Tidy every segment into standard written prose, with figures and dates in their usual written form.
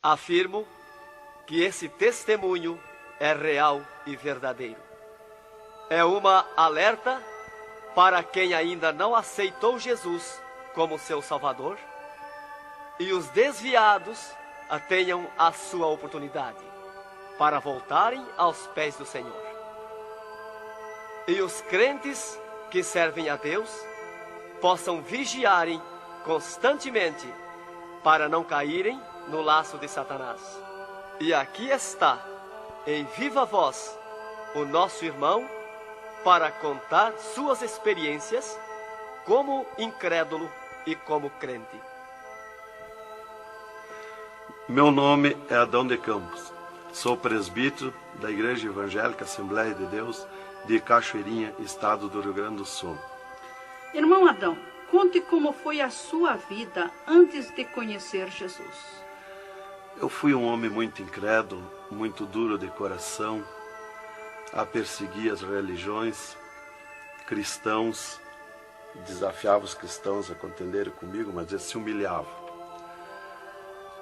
Afirmo que esse testemunho é real e verdadeiro. É uma alerta para quem ainda não aceitou Jesus como seu Salvador, e os desviados tenham a sua oportunidade para voltarem aos pés do Senhor. E os crentes que servem a Deus possam vigiarem constantemente para não caírem no laço de Satanás. E aqui está, em viva voz, o nosso irmão para contar suas experiências como incrédulo e como crente. Meu nome é Adão de Campos. Sou presbítero da Igreja Evangélica Assembleia de Deus de Cachoeirinha, estado do Rio Grande do Sul. Irmão Adão, conte como foi a sua vida antes de conhecer Jesus. Eu fui um homem muito incrédulo, muito duro de coração, a perseguir as religiões, cristãos, desafiava os cristãos a contenderem comigo, mas eles se humilhavam.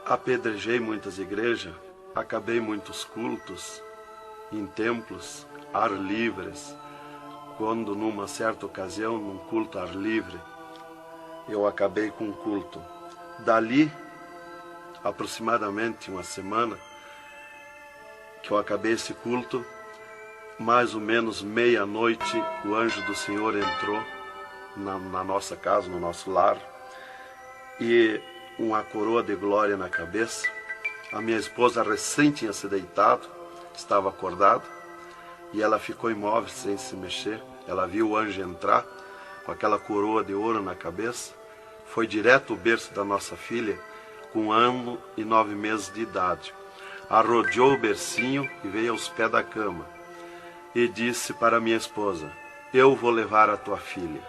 Apedrejei muitas igrejas, acabei muitos cultos, em templos, ar livres, quando numa certa ocasião, num culto ar livre, eu acabei com um culto. Dali, aproximadamente uma semana, que eu acabei esse culto, mais ou menos meia-noite, o anjo do Senhor entrou na nossa casa, no nosso lar, e uma coroa de glória na cabeça. A minha esposa recém tinha se deitado, estava acordada, e ela ficou imóvel sem se mexer. Ela viu o anjo entrar com aquela coroa de ouro na cabeça, foi direto ao berço da nossa filha, com 1 ano e 9 meses de idade. Arrodeou o bercinho e veio aos pés da cama, e disse para minha esposa: eu vou levar a tua filha.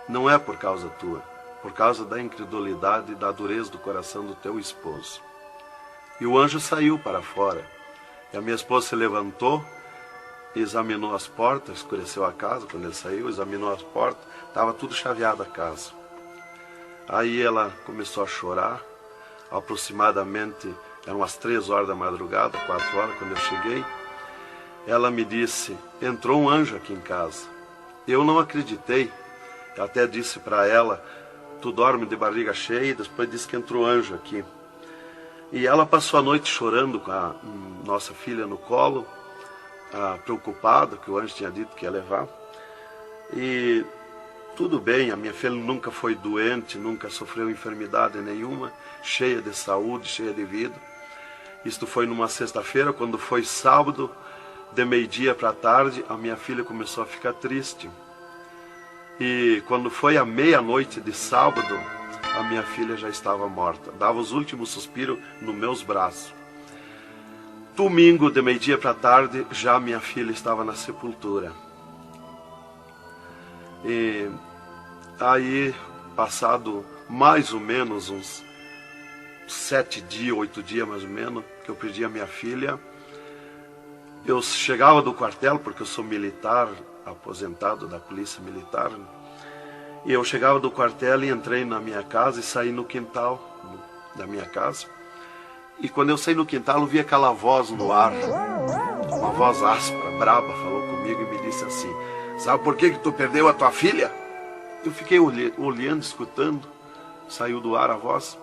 Não é por causa tua, por causa da incredulidade e da dureza do coração do teu esposo. E o anjo saiu para fora. E a minha esposa se levantou, examinou as portas, escureceu a casa quando ele saiu, examinou as portas, estava tudo chaveado a casa. Aí ela começou a chorar, aproximadamente, eram umas 3 horas da madrugada, 4 horas, quando eu cheguei. Ela me disse: entrou um anjo aqui em casa. Eu não acreditei, eu até disse para ela: tu dorme de barriga cheia, e depois disse que entrou anjo aqui. E ela passou a noite chorando com a nossa filha no colo, preocupada, que o anjo tinha dito que ia levar. E tudo bem, a minha filha nunca foi doente, nunca sofreu enfermidade nenhuma, cheia de saúde, cheia de vida. Isto foi numa sexta-feira. Quando foi sábado, de meio-dia para tarde, a minha filha começou a ficar triste. E quando foi à meia-noite de sábado, a minha filha já estava morta. Dava os últimos suspiros nos meus braços. Domingo, de meio-dia para tarde, já minha filha estava na sepultura. E aí, passado mais ou menos uns 7 dias, 8 dias mais ou menos, que eu perdi a minha filha, eu chegava do quartel, porque eu sou militar, aposentado da polícia militar, e eu chegava do quartel e entrei na minha casa e saí no quintal da minha casa. E quando eu saí no quintal, eu vi aquela voz no ar, uma voz áspera, braba, falou comigo e me disse assim: sabe por que tu perdeu a tua filha? Eu fiquei olhando, escutando, saiu do ar a voz,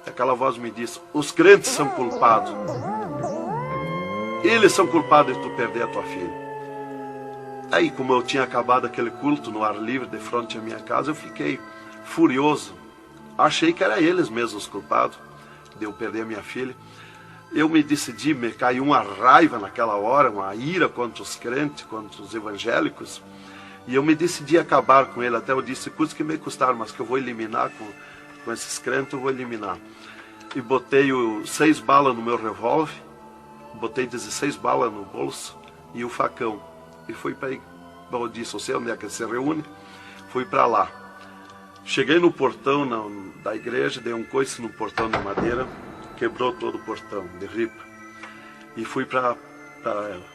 e aquela voz me disse: os crentes são culpados. Eles são culpados de tu perder a tua filha. Aí, como eu tinha acabado aquele culto no ar livre de frente à minha casa, eu fiquei furioso. Achei que era eles mesmos os culpados de eu perder a minha filha. Eu me decidi, me caiu uma raiva naquela hora, uma ira contra os crentes, contra os evangélicos. E eu me decidi acabar com ele. Até eu disse: custa que me custar, mas que eu vou eliminar com esses crentes, eu vou eliminar. E botei 6 balas no meu revólver, botei 16 balas no bolso e o facão. E fui para aí. Eu disse: eu sei onde é que se reúne. Fui para lá. Cheguei no portão da igreja, dei um coice no portão de madeira, quebrou todo o portão de ripa. E fui para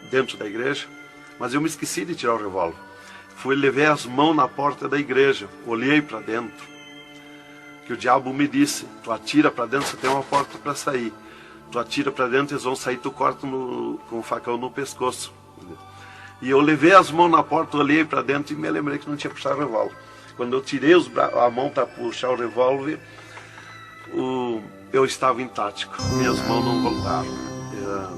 dentro da igreja, mas eu me esqueci de tirar o revólver. Fui, levei as mãos na porta da igreja, olhei para dentro. Que o diabo me disse: tu atira para dentro, você tem uma porta para sair. tu atira para dentro, eles vão sair, tu corta com o facão no pescoço. E eu levei as mãos na porta, olhei para dentro e me lembrei que não tinha puxado o revólver. Quando eu tirei a mão para puxar o revólver, eu estava intático, minhas mãos não voltaram,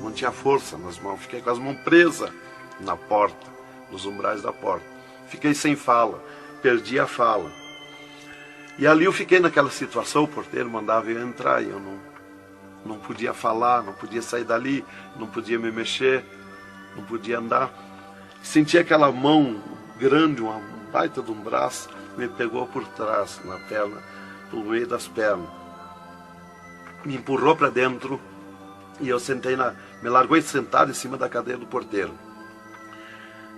não tinha força nas mãos, fiquei com as mãos presas na porta, nos umbrais da porta, fiquei sem fala, perdi a fala. E ali eu fiquei naquela situação, o porteiro mandava eu entrar e eu não podia falar, não podia sair dali, não podia me mexer, não podia andar. Senti aquela mão grande, uma baita de um braço, me pegou por trás, na perna, pelo meio das pernas. Me empurrou para dentro e eu me largou sentado em cima da cadeira do porteiro.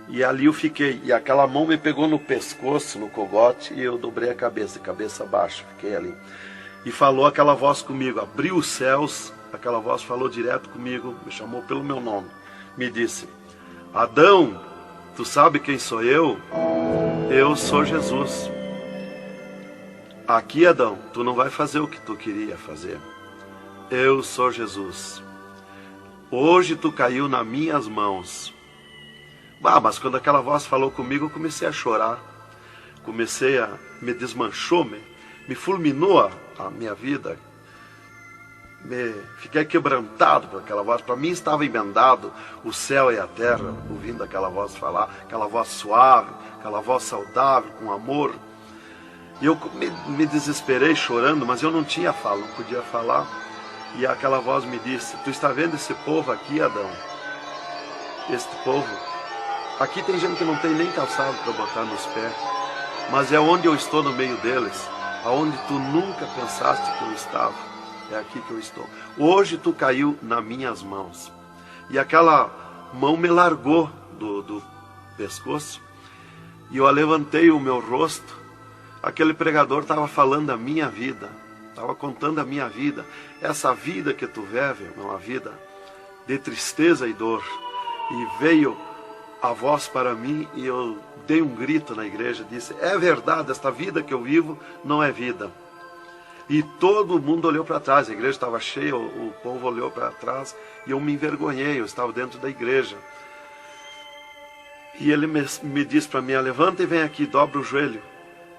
E ali eu fiquei, e aquela mão me pegou no pescoço, no cogote, e eu dobrei a cabeça, cabeça baixa, fiquei ali. E falou aquela voz comigo, abriu os céus, aquela voz falou direto comigo, me chamou pelo meu nome, me disse: Adão, tu sabe quem sou eu? Eu sou Jesus. Aqui, Adão, tu não vai fazer o que tu queria fazer. Eu sou Jesus. Hoje tu caiu nas minhas mãos. Mas quando aquela voz falou comigo, eu comecei a chorar. Me desmanchou, me fulminou a minha vida. Fiquei quebrantado por aquela voz. Para mim estava emendado o céu e a terra, ouvindo aquela voz falar, aquela voz suave, aquela voz saudável, com amor. E eu me desesperei chorando, mas eu não tinha fala, não podia falar. E aquela voz me disse: tu está vendo esse povo aqui, Adão? Este povo, aqui tem gente que não tem nem calçado para botar nos pés, mas é onde eu estou no meio deles, aonde tu nunca pensaste que eu estava, é aqui que eu estou. Hoje tu caiu nas minhas mãos. E aquela mão me largou do pescoço, e eu levantei o meu rosto. Aquele pregador estava falando da minha vida, estava contando a minha vida. Essa vida que tu vive é uma vida de tristeza e dor. E veio a voz para mim e eu dei um grito na igreja, disse: é verdade, esta vida que eu vivo não é vida. E todo mundo olhou para trás, a igreja estava cheia, o povo olhou para trás e eu me envergonhei, eu estava dentro da igreja. E ele me disse para mim: levanta e vem aqui, dobra o joelho.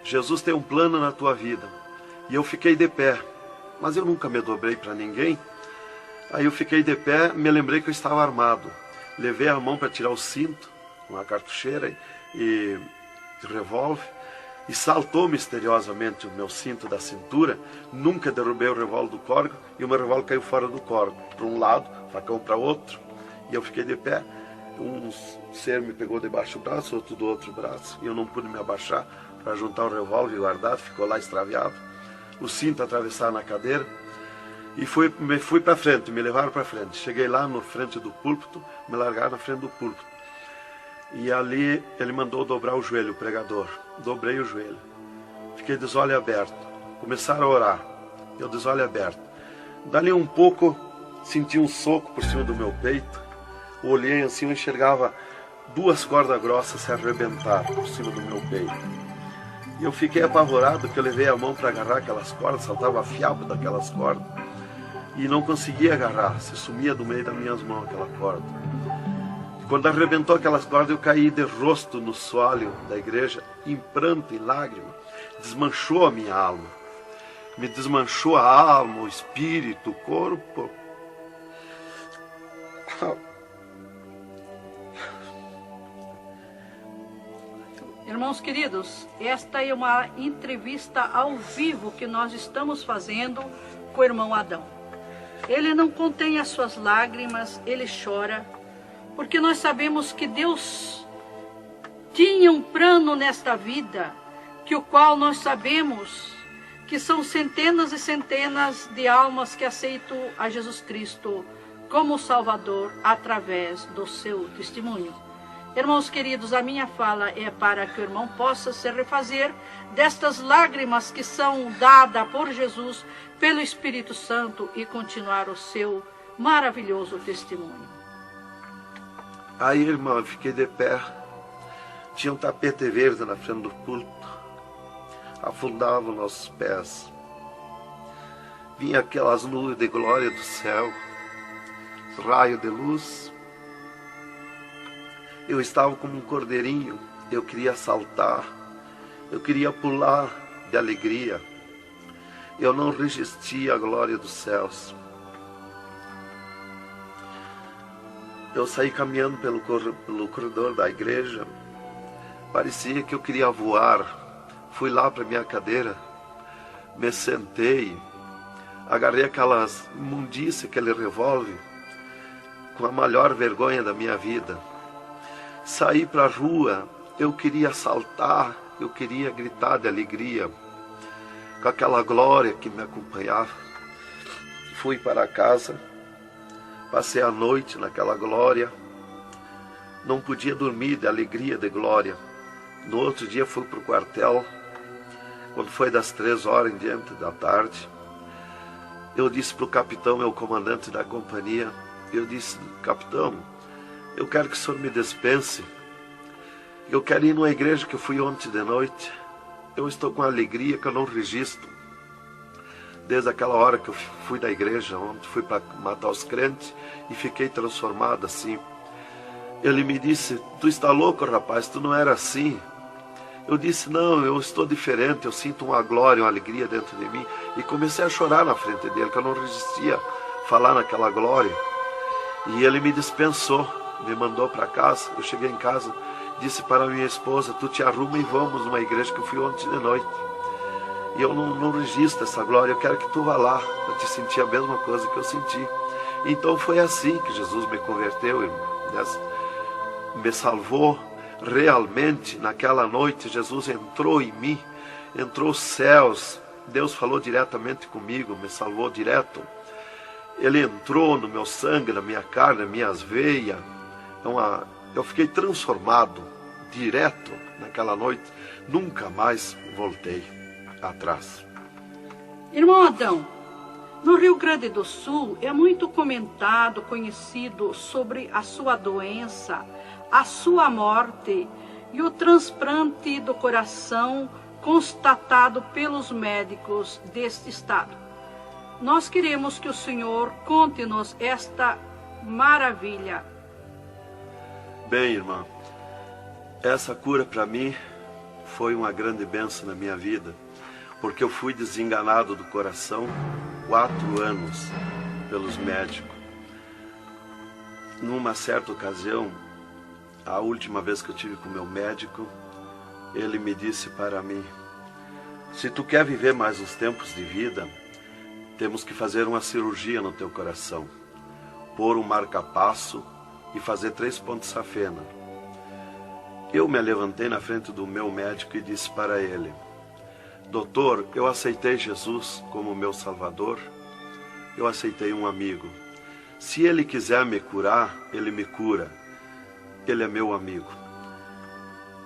Jesus tem um plano na tua vida. E eu fiquei de pé, mas eu nunca me dobrei para ninguém. Aí eu fiquei de pé, me lembrei que eu estava armado. Levei a mão para tirar o cinto, uma cartucheira e revólver, e saltou misteriosamente o meu cinto da cintura. Nunca derrubei o revólver do córrego, e o meu revólver caiu fora do córrego, para um lado, facão para outro, e eu fiquei de pé. Um ser me pegou debaixo do braço, outro do outro braço, e eu não pude me abaixar para juntar o revólver e guardar, ficou lá extraviado. O cinto atravessado na cadeira, e fui para frente, me levaram para frente. Cheguei lá na frente do púlpito, me largaram na frente do púlpito. E ali ele mandou dobrar o joelho, o pregador. Dobrei o joelho. Fiquei de olhos abertos. Começaram a orar. Eu de olhos abertos. Dali um pouco, senti um soco por cima do meu peito. Olhei assim, eu enxergava duas cordas grossas se arrebentar por cima do meu peito. E eu fiquei apavorado, que eu levei a mão para agarrar aquelas cordas, saltava fiapo daquelas cordas. E não conseguia agarrar, se sumia do meio das minhas mãos aquela corda. Quando arrebentou aquelas cordas, eu caí de rosto no soalho da igreja, em pranto, em lágrima. Desmanchou a minha alma. Me desmanchou a alma, o espírito, o corpo. Irmãos queridos, esta é uma entrevista ao vivo que nós estamos fazendo com o irmão Adão. Ele não contém as suas lágrimas, ele chora, porque nós sabemos que Deus tinha um plano nesta vida, que o qual nós sabemos que são centenas e centenas de almas que aceitam a Jesus Cristo como Salvador através do seu testemunho. Irmãos queridos, a minha fala é para que o irmão possa se refazer destas lágrimas que são dadas por Jesus, pelo Espírito Santo, e continuar o seu maravilhoso testemunho. Aí, irmão, eu fiquei de pé. Tinha um tapete verde na frente do púlpito. Afundava nossos pés. Vinha aquelas nuvens de glória do céu. raio de luz. Eu estava como um cordeirinho, eu queria saltar, eu queria pular de alegria. Eu não resistia à glória dos céus. Eu saí caminhando pelo corredor da igreja, parecia que eu queria voar. Fui lá para minha cadeira, me sentei, agarrei aquelas imundícias, aquele revólver, com a maior vergonha da minha vida. Saí para a rua, eu queria saltar, eu queria gritar de alegria, com aquela glória que me acompanhava. Fui para casa, passei a noite naquela glória, não podia dormir de alegria, de glória. No outro dia fui para o quartel, quando foi das 3 horas em diante da tarde, eu disse para o capitão, meu comandante da companhia, eu disse: capitão, eu quero que o senhor me dispense, eu quero ir numa igreja que eu fui ontem de noite, eu estou com alegria que eu não registro. Desde aquela hora que eu fui da igreja, ontem fui para matar os crentes e fiquei transformado assim. Ele me disse: tu está louco, rapaz, tu não era assim. Eu disse: não, eu estou diferente, eu sinto uma glória, uma alegria dentro de mim. E comecei a chorar na frente dele, que eu não resistia falar naquela glória. E ele me dispensou, me mandou para casa. Eu cheguei em casa, disse para minha esposa: tu te arruma e vamos numa igreja que eu fui ontem de noite. E eu não registro essa glória, eu quero que tu vá lá, para te sentir a mesma coisa que eu senti. Então foi assim que Jesus me converteu, me salvou. Realmente, naquela noite, Jesus entrou em mim, entrou os céus, Deus falou diretamente comigo, me salvou direto. Ele entrou no meu sangue, na minha carne, nas minhas veias. Então, eu fiquei transformado direto naquela noite, nunca mais voltei atrás. Irmão Adão, no Rio Grande do Sul é muito comentado, conhecido sobre a sua doença, a sua morte e o transplante do coração constatado pelos médicos deste estado. Nós queremos que o Senhor conte-nos esta maravilha. Bem, irmã, essa cura para mim foi uma grande bênção na minha vida, porque eu fui desenganado do coração 4 anos pelos médicos. Numa certa ocasião, a última vez que eu tive com o meu médico, ele me disse para mim: se tu quer viver mais uns tempos de vida, temos que fazer uma cirurgia no teu coração, pôr um marca-passo e fazer 3 pontos safena. Eu me levantei na frente do meu médico e disse para ele: doutor, eu aceitei Jesus como meu Salvador, eu aceitei um amigo. Se ele quiser me curar, ele me cura. Ele é meu amigo.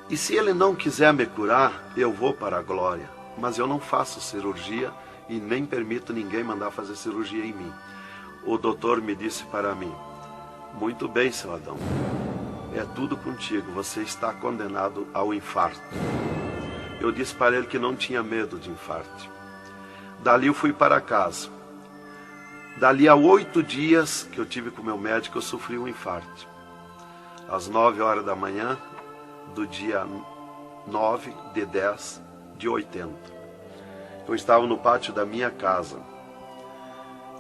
E se ele não quiser me curar, eu vou para a glória. Mas eu não faço cirurgia e nem permito ninguém mandar fazer cirurgia em mim. O doutor me disse para mim: muito bem, seu Adão, é tudo contigo, você está condenado ao infarto. Eu disse para ele que não tinha medo de infarto. Dali eu fui para casa. Dali a 8 dias que eu tive com o meu médico, eu sofri um infarto. Às 9 horas da manhã, do dia 9 de 10 de 80. Eu estava no pátio da minha casa,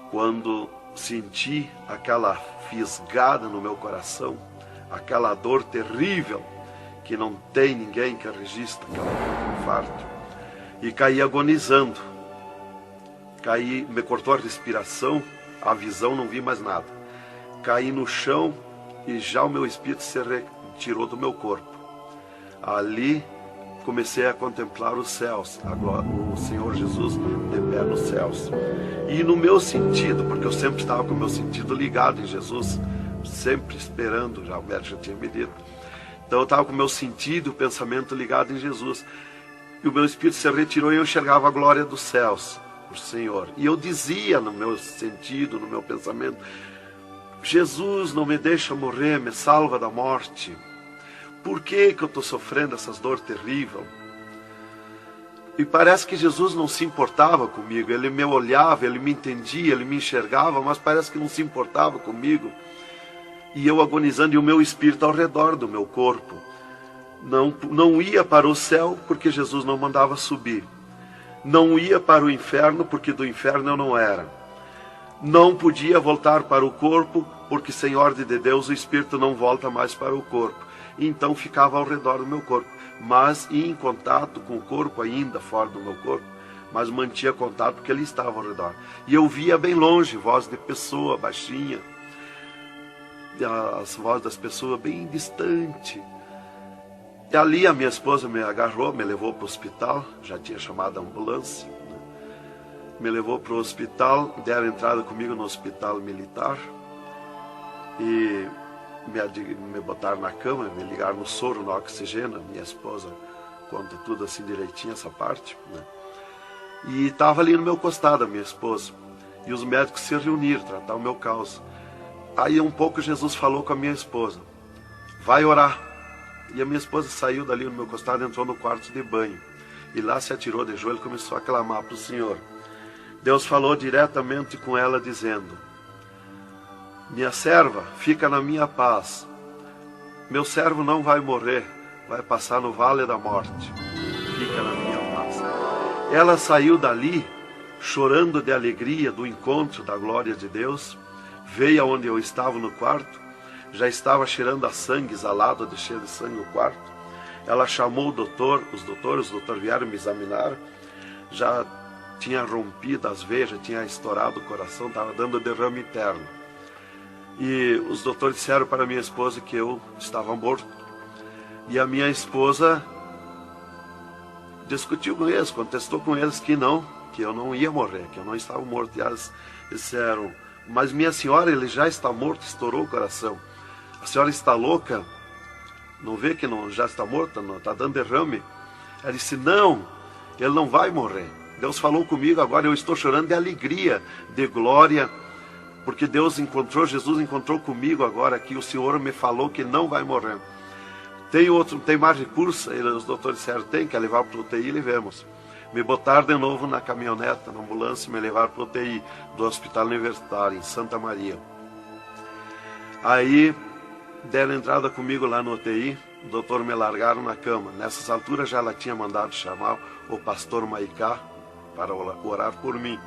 quando senti aquela fisgada no meu coração, aquela dor terrível, que não tem ninguém que registre aquele infarto, e caí agonizando. Caí, me cortou a respiração, a visão, não vi mais nada. Caí no chão e já o meu espírito se retirou do meu corpo. Ali comecei a contemplar os céus, o Senhor Jesus de pé nos céus. E no meu sentido, porque eu sempre estava com o meu sentido ligado em Jesus, sempre esperando, já o médico já tinha me dito. Então eu estava com o meu sentido, o pensamento ligado em Jesus. E o meu espírito se retirou e eu enxergava a glória dos céus, o Senhor. E eu dizia no meu sentido, no meu pensamento: Jesus, não me deixa morrer, me salva da morte. Por que eu estou sofrendo essas dores terríveis? E parece que Jesus não se importava comigo. Ele me olhava, ele me entendia, ele me enxergava, mas parece que não se importava comigo. E eu agonizando, e o meu espírito ao redor do meu corpo. Não ia para o céu, porque Jesus não mandava subir. Não ia para o inferno, porque do inferno eu não era. Não podia voltar para o corpo, porque sem ordem de Deus o espírito não volta mais para o corpo. Então ficava ao redor do meu corpo, mas ia em contato com o corpo ainda fora do meu corpo, mas mantinha contato porque ele estava ao redor. E eu via bem longe, voz de pessoa baixinha, as vozes das pessoas bem distante. E ali a minha esposa me agarrou, me levou para o hospital, já tinha chamado a ambulância, né? Me levou para o hospital, deram entrada comigo no hospital militar e me botaram na cama, me ligaram no soro, no oxigênio. Minha esposa conta tudo assim direitinho, essa parte, né? E estava ali no meu costado a minha esposa, e os médicos se reuniram, tratar o meu caso. Aí um pouco Jesus falou com a minha esposa, vai orar. E a minha esposa saiu dali no meu costado, entrou no quarto de banho. E lá se atirou de joelho e começou a clamar para o Senhor. Deus falou diretamente com ela, dizendo, minha serva, fica na minha paz. Meu servo não vai morrer, vai passar no vale da morte. Fica na minha paz. Ela saiu dali, chorando de alegria do encontro da glória de Deus. Veio aonde eu estava no quarto. Já estava cheirando a sangue, exalado de cheiro de sangue no quarto. Ela chamou o doutor, os doutores vieram me examinar. Já tinha rompido as veias, já tinha estourado o coração, estava dando derrame interno. E os doutores disseram para minha esposa que eu estava morto. E a minha esposa discutiu com eles, contestou com eles que eu não ia morrer, que eu não estava morto. E eles disseram, mas minha senhora, ele já está morto, estourou o coração. A senhora está louca? Não vê que não, já está morta? Não, está dando derrame? Ela disse, não, ele não vai morrer. Deus falou comigo agora, eu estou chorando de alegria, de glória, porque Jesus encontrou comigo agora aqui, o Senhor me falou que não vai morrer. Tem mais recurso? Os doutores disseram, tem, quer levar para o UTI, e levemos. Me botaram de novo na caminhoneta, na ambulância, e me levaram para o UTI do Hospital Universitário, em Santa Maria. Aí deram entrada comigo lá no UTI, o doutor me largaram na cama. Nessas alturas já ela tinha mandado chamar o pastor Maicá para orar por mim.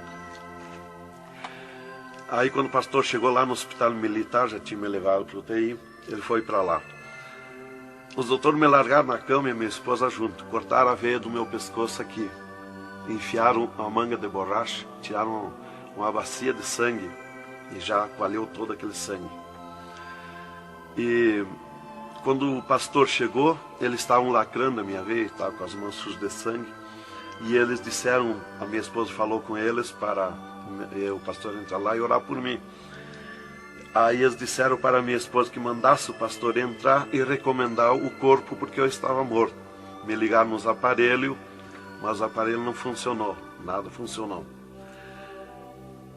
Aí quando o pastor chegou lá no hospital militar, já tinha me levado para o UTI, ele foi para lá. Os doutores me largaram na cama e a minha esposa junto, cortaram a veia do meu pescoço aqui, enfiaram uma manga de borracha, tiraram uma bacia de sangue e já coalhou todo aquele sangue. E quando o pastor chegou, eles estavam lacrando a minha veia, estava com as mãos sujas de sangue, e eles disseram, a minha esposa falou com eles para o pastor entrar lá e orar por mim. Aí eles disseram para a minha esposa que mandasse o pastor entrar e recomendar o corpo, porque eu estava morto. Me ligaram nos aparelhos, mas o aparelho não funcionou, nada funcionou.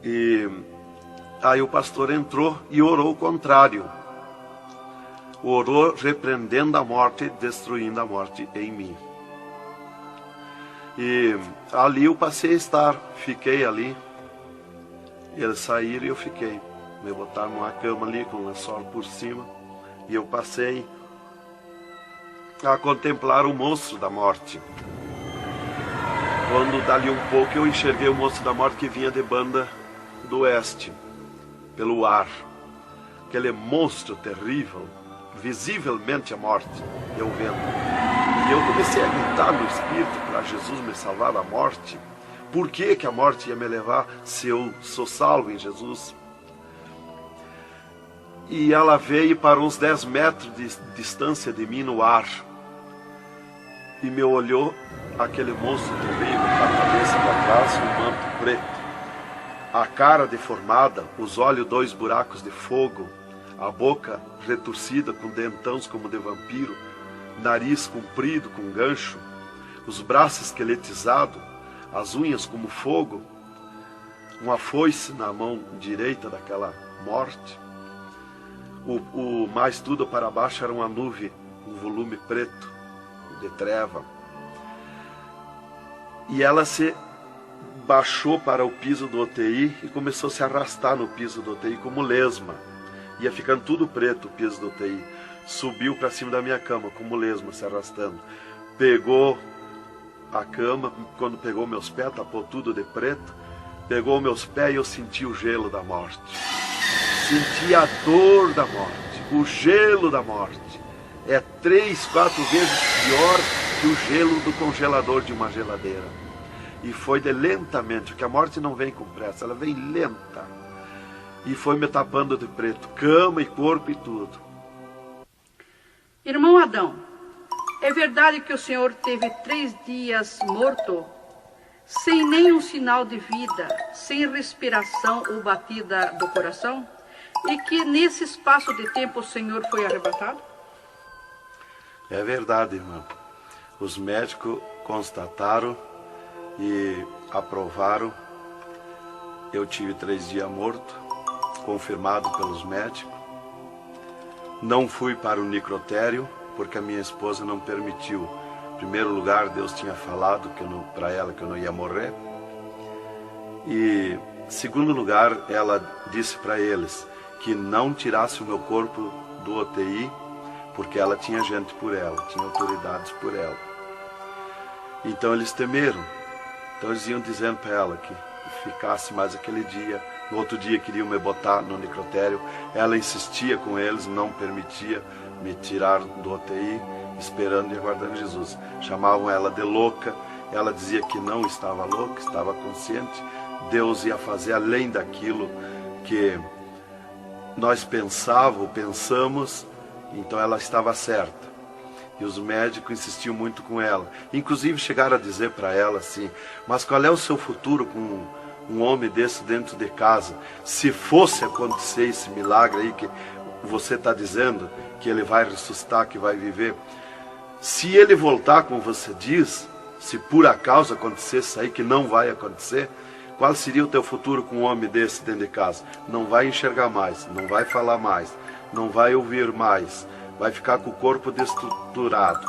E aí o pastor entrou e orou o contrário. Orou repreendendo a morte, destruindo a morte em mim. E ali eu passei a estar, fiquei ali. Eles saíram e eu fiquei. Me botaram numa cama ali com um lençol por cima. E eu passei a contemplar o monstro da morte. Quando dali um pouco eu enxerguei o monstro da morte que vinha de Banda do Oeste, pelo ar. Aquele monstro terrível, visivelmente a morte, eu vendo. E eu comecei a gritar no espírito para Jesus me salvar da morte. Por que a morte ia me levar se eu sou salvo em Jesus? E ela veio para uns 10 metros de distância de mim no ar. E me olhou, aquele monstro terrível, com a cabeça para trás, um manto preto. A cara deformada, os olhos 2 buracos de fogo, a boca retorcida com dentões como de vampiro, nariz comprido com gancho, os braços esqueletizados, as unhas como fogo, uma foice na mão direita daquela morte. O mais tudo para baixo era uma nuvem, um volume preto, de treva. E ela se baixou para o piso do UTI e começou a se arrastar no piso do UTI como lesma. Ia ficando tudo preto o piso do UTI. Subiu para cima da minha cama como lesma, se arrastando. Pegou a cama, quando pegou meus pés, tapou tudo de preto. Pegou meus pés e eu senti o gelo da morte. Senti a dor da morte, o gelo da morte. É 3, 4 vezes pior que o gelo do congelador de uma geladeira. E foi lentamente, porque a morte não vem com pressa, ela vem lenta. E foi me tapando de preto, cama e corpo e tudo. Irmão Adão, é verdade que o senhor teve 3 dias morto, sem nenhum sinal de vida, sem respiração ou batida do coração? E que nesse espaço de tempo o senhor foi arrebatado? É verdade, irmão. Os médicos constataram e aprovaram. Eu tive 3 dias morto, confirmado pelos médicos. Não fui para o necrotério, porque a minha esposa não permitiu. Em primeiro lugar, Deus tinha falado para ela que eu não ia morrer. E, em segundo lugar, ela disse para eles que não tirasse o meu corpo do UTI, porque ela tinha gente por ela, tinha autoridades por ela. Então eles temeram. Então eles iam dizendo para ela que ficasse mais aquele dia. No outro dia queriam me botar no necrotério. Ela insistia com eles, não permitia me tirar do UTI, esperando e aguardando Jesus. Chamavam ela de louca. Ela dizia que não estava louca, estava consciente. Deus ia fazer além daquilo que nós pensamos, então ela estava certa. E os médicos insistiam muito com ela. Inclusive chegaram a dizer para ela assim: mas qual é o seu futuro com um homem desse dentro de casa? Se fosse acontecer esse milagre aí que você está dizendo, que ele vai ressuscitar, que vai viver, se ele voltar como você diz, se por acaso acontecesse isso aí, que não vai acontecer, qual seria o teu futuro com um homem desse dentro de casa? Não vai enxergar mais, não vai falar mais, não vai ouvir mais, vai ficar com o corpo destruturado.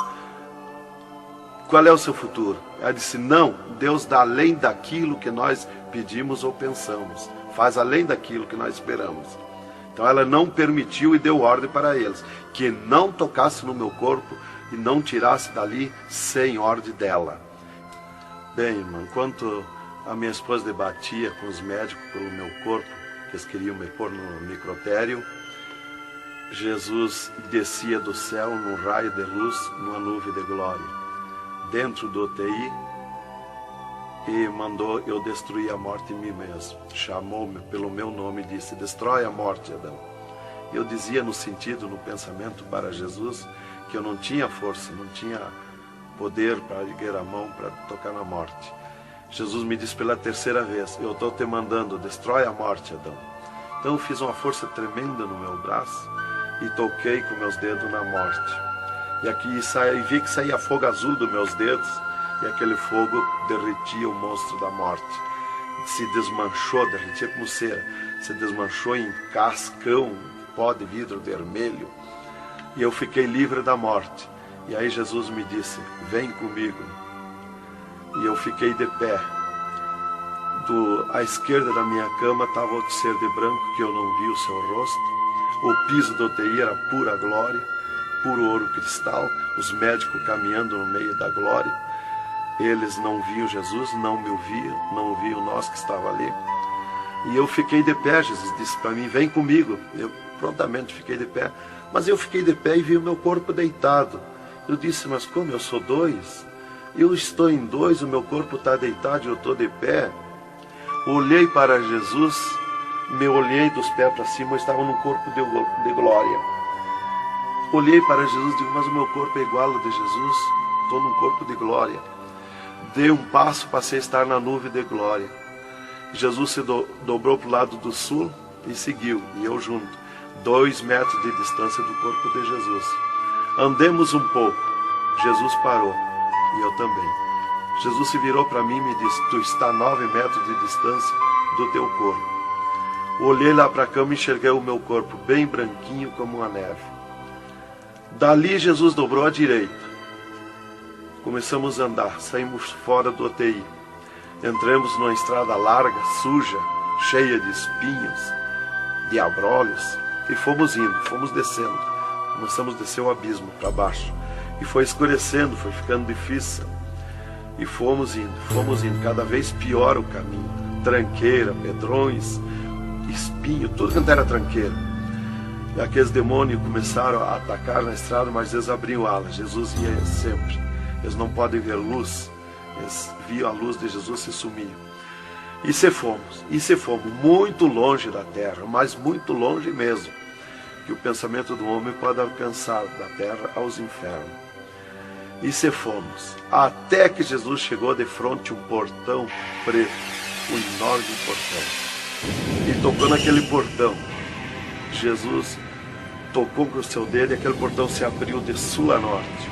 Qual é o seu futuro? Ela disse: não, Deus dá além daquilo que nós pedimos ou pensamos, faz além daquilo que nós esperamos. Então ela não permitiu e deu ordem para eles, que não tocasse no meu corpo e não tirasse dali sem ordem dela. Bem, irmão, enquanto a minha esposa debatia com os médicos pelo meu corpo, que eles queriam me pôr no necrotério, Jesus descia do céu num raio de luz, numa nuvem de glória, dentro do UTI, e mandou eu destruir a morte em mim mesmo. Chamou-me pelo meu nome e disse: destrói a morte, Adão. Eu dizia no sentido, no pensamento para Jesus, que eu não tinha força, não tinha poder para erguer a mão para tocar na morte. Jesus me disse pela 3ª vez: eu estou te mandando, destrói a morte, Adão. Então eu fiz uma força tremenda no meu braço e toquei com meus dedos na morte. E aqui vi que saía fogo azul dos meus dedos, e aquele fogo derretia o monstro da morte. Se desmanchou, derretia como cera, se desmanchou em cascão, pó de vidro vermelho, e eu fiquei livre da morte. E aí Jesus me disse: vem comigo. E eu fiquei de pé. À esquerda da minha cama estava outro ser de branco, que eu não vi o seu rosto. O piso do UTI era pura glória, puro ouro cristal, os médicos caminhando no meio da glória. Eles não viam Jesus, não me ouviam, não ouviam nós que estava ali. E eu fiquei de pé. Jesus disse para mim: vem comigo. Eu prontamente fiquei de pé. Mas eu fiquei de pé e vi o meu corpo deitado. Eu disse: mas como eu sou 2? Eu estou em 2, o meu corpo está deitado e eu estou de pé. Olhei para Jesus, me olhei dos pés para cima, eu estava num corpo de glória. Olhei para Jesus e digo: mas o meu corpo é igual ao de Jesus, estou num corpo de glória. Dei um passo, passei a estar na nuvem de glória. Jesus se dobrou para o lado do sul e seguiu, e eu junto, 2 metros de distância do corpo de Jesus. Andemos um pouco, Jesus parou, e eu também. Jesus se virou para mim e me disse: tu está a 9 metros de distância do teu corpo. Olhei lá para a cama e enxerguei o meu corpo bem branquinho como uma neve. Dali Jesus dobrou à direita. Começamos a andar, saímos fora do UTI. Entramos numa estrada larga, suja, cheia de espinhos, de abrolhos, e fomos indo, fomos descendo. Começamos a descer o abismo para baixo. E foi escurecendo, foi ficando difícil. E fomos indo, cada vez pior o caminho. Tranqueira, pedrões, espinho, tudo quanto era tranqueira. E aqueles demônios começaram a atacar na estrada, mas eles abriam alas. Jesus ia sempre. Eles não podem ver luz. Eles viam a luz de Jesus e sumiam. E se fomos muito longe da terra, mas muito longe mesmo, que o pensamento do homem pode alcançar da terra aos infernos. E se fomos, até que Jesus chegou de frente a um portão preto, um enorme portão. E tocou naquele portão. Jesus tocou com o seu dedo e aquele portão se abriu de sul a norte.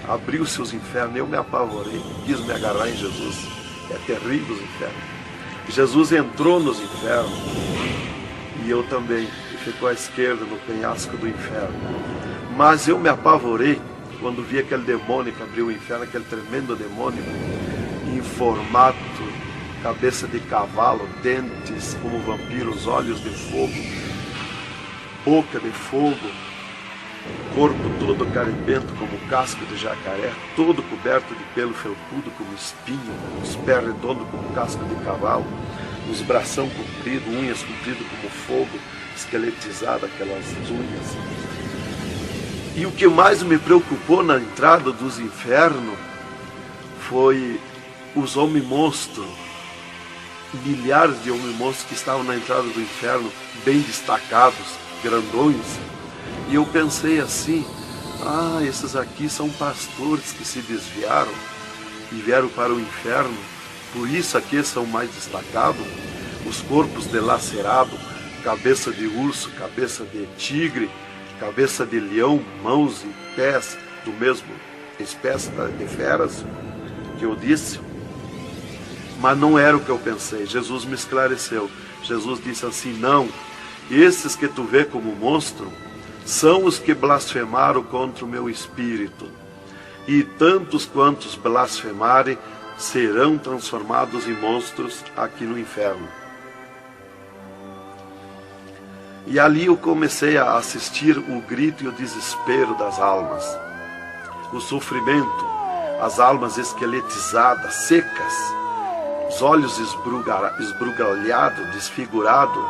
Abriu-se os infernos, eu me apavorei, quis me agarrar em Jesus. É terrível os infernos. Jesus entrou nos infernos e eu também, e ficou à esquerda no penhasco do inferno. Mas eu me apavorei quando vi aquele demônio que abriu o inferno, aquele tremendo demônio, em formato, cabeça de cavalo, dentes como vampiros, olhos de fogo, boca de fogo, corpo todo carimbento como casco de jacaré, todo coberto de pelo felpudo como espinho, os pés redondos como casco de cavalo, os bração compridos, unhas compridas como fogo, esqueletizado aquelas unhas. E o que mais me preocupou na entrada dos infernos foi os homens-monstros, milhares de homens-monstros que estavam na entrada do inferno, bem destacados, grandões. E eu pensei assim, esses aqui são pastores que se desviaram e vieram para o inferno, por isso aqui são mais destacados, os corpos dilacerados, cabeça de urso, cabeça de tigre, cabeça de leão, mãos e pés do mesmo espécie de feras que eu disse. Mas não era o que eu pensei. Jesus me esclareceu. Jesus disse assim, não, esses que tu vê como monstro são os que blasfemaram contra o meu espírito, e tantos quantos blasfemarem serão transformados em monstros aqui no inferno. E ali eu comecei a assistir o grito e o desespero das almas, o sofrimento, as almas esqueletizadas, secas, os olhos esbugalhados, desfigurados,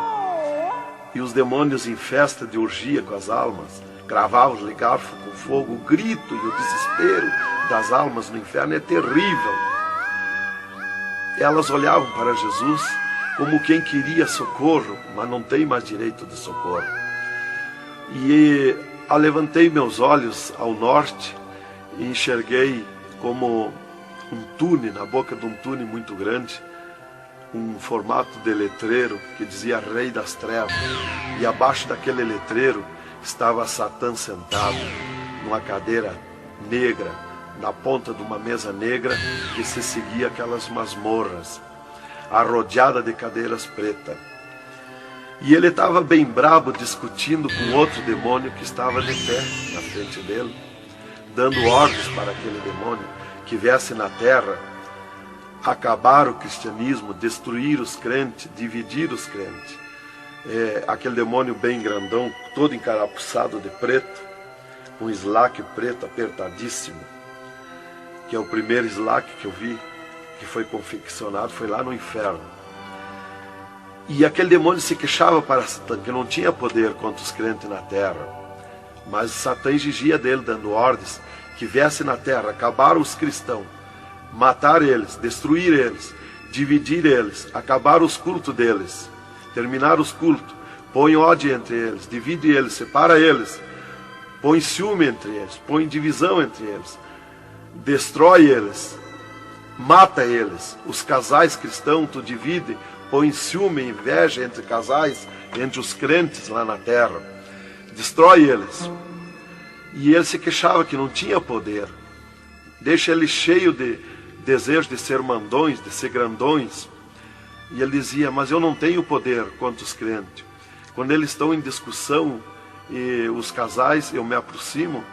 e os demônios em festa de orgia com as almas, cravavam-lhe garfo com fogo. O grito e o desespero das almas no inferno é terrível. Elas olhavam para Jesus como quem queria socorro, mas não tem mais direito de socorro. E levantei meus olhos ao norte e enxerguei como um túnel, na boca de um túnel muito grande, um formato de letreiro que dizia Rei das Trevas. E abaixo daquele letreiro estava Satã sentado numa cadeira negra, na ponta de uma mesa negra que se seguia aquelas masmorras, arrodeada de cadeiras pretas. E ele estava bem brabo discutindo com outro demônio que estava de pé na frente dele, dando ordens para aquele demônio que viesse na terra acabar o cristianismo, destruir os crentes, dividir os crentes. Aquele demônio bem grandão, todo encarapuçado de preto, com um slack preto apertadíssimo, que é o primeiro slack que eu vi, que foi confeccionado, foi lá no inferno. E aquele demônio se queixava para Satã, que não tinha poder contra os crentes na terra, mas Satã exigia dele, dando ordens, que viesse na terra, acabar os cristãos, matar eles, destruir eles, dividir eles, acabar os cultos deles, terminar os cultos, põe ódio entre eles, divide eles, separa eles, põe ciúme entre eles, põe divisão entre eles, destrói eles, mata eles. Os casais cristãos tu divide, põe ciúme e inveja entre casais, entre os crentes lá na terra, destrói eles. E ele se queixava que não tinha poder, deixa ele cheio de desejo de ser mandões, de ser grandões. E ele dizia, mas eu não tenho poder contra os crentes. Quando eles estão em discussão, e os casais, eu me aproximo,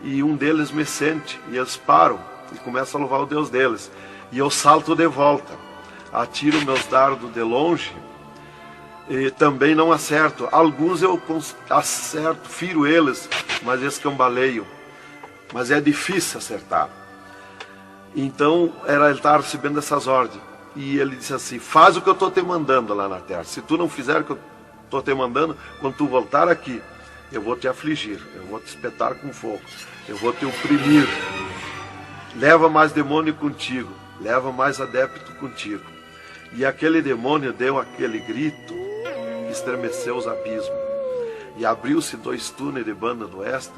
e um deles me sente, e eles param. e começam a louvar o Deus deles. E eu salto de volta, atiro meus dardos de longe, e também não acerto. Alguns eu acerto, firo eles, mas escambaleio. Mas é difícil acertar. Então, ele estava recebendo essas ordens. E ele disse assim: faz o que eu estou te mandando lá na terra. Se tu não fizer o que eu estou te mandando, quando tu voltar aqui, eu vou te afligir, eu vou te espetar com fogo, eu vou te oprimir. Leva mais demônio contigo, leva mais adepto contigo. E aquele demônio deu aquele grito que estremeceu os abismos. E abriu-se 2 túneis de banda do oeste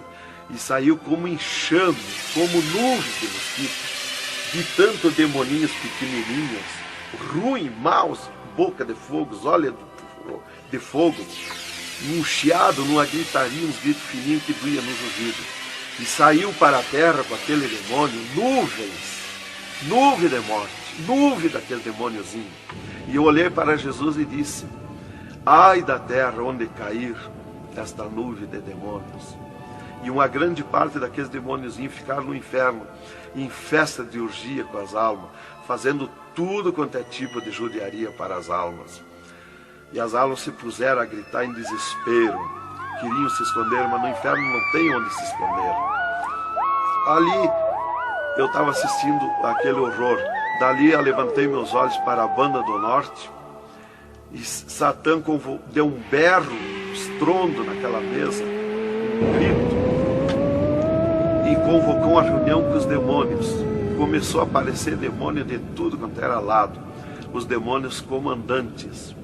e saiu como enxame, como nuvens de mosquitos, de tanto demoninhos pequenininhos, ruins, maus, boca de fogo, olhos de fogo, num chiado, numa gritaria, uns gritos fininhos que doía nos ouvidos. E saiu para a terra com aquele demônio, nuvem de morte, nuvem daquele demôniozinho. E eu olhei para Jesus e disse: ai da terra onde cair esta nuvem de demônios. E uma grande parte daqueles demôniozinhos ficaram no inferno, em festa de orgia com as almas, fazendo tudo quanto é tipo de judiaria para as almas. E as almas se puseram a gritar em desespero, queriam se esconder, mas no inferno não tem onde se esconder. Ali eu estava assistindo aquele horror. Dali eu levantei meus olhos para a banda do norte e Satã deu um berro, um estrondo naquela mesa, um grito, e convocou uma reunião com os demônios. Começou a aparecer demônio de tudo quanto era lado, os demônios comandantes.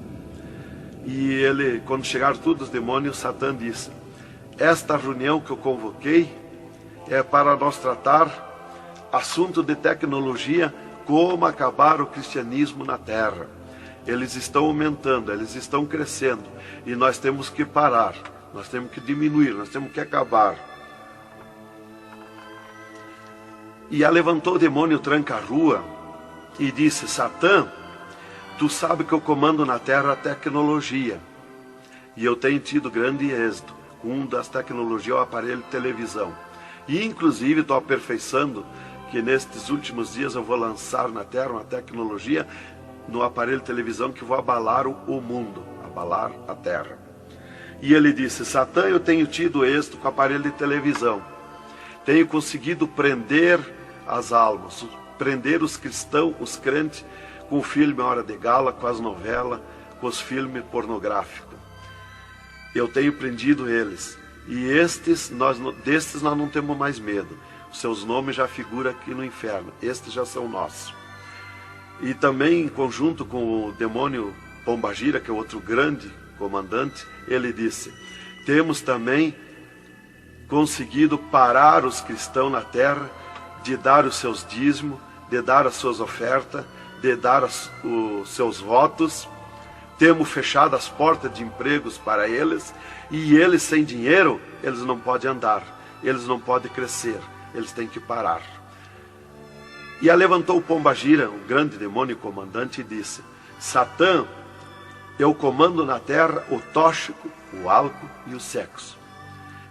E ele, quando chegaram todos os demônios, Satã disse: esta reunião que eu convoquei é para nós tratar assunto de tecnologia, como acabar o cristianismo na terra. Eles estão aumentando, eles estão crescendo, e nós temos que parar, nós temos que diminuir, nós temos que acabar. E levantou o demônio tranca-rua e disse: Satã, tu sabe que eu comando na terra a tecnologia, e eu tenho tido grande êxito. Um das tecnologias é o aparelho de televisão. E inclusive estou aperfeiçoando que nestes últimos dias eu vou lançar na terra uma tecnologia no aparelho de televisão que vai abalar o mundo, abalar a terra. E ele disse: Satã, eu tenho tido êxito com o aparelho de televisão. Tenho conseguido prender as almas, prender os cristãos, os crentes, com o filme Hora de Gala, com as novelas, com os filmes pornográficos. Eu tenho prendido eles. E destes nós não temos mais medo. Os seus nomes já figuram aqui no inferno. Estes já são nossos. E também, em conjunto com o demônio Pombagira, que é outro grande comandante, ele disse: temos também conseguido parar os cristãos na terra de dar os seus dízimos, de dar as suas ofertas, de dar os seus votos. Temos fechado as portas de empregos para eles, e eles sem dinheiro, eles não podem andar, eles não podem crescer, eles têm que parar. E levantou o Pombagira, o grande demônio comandante, e disse: Satã, eu comando na terra o tóxico, o álcool e o sexo.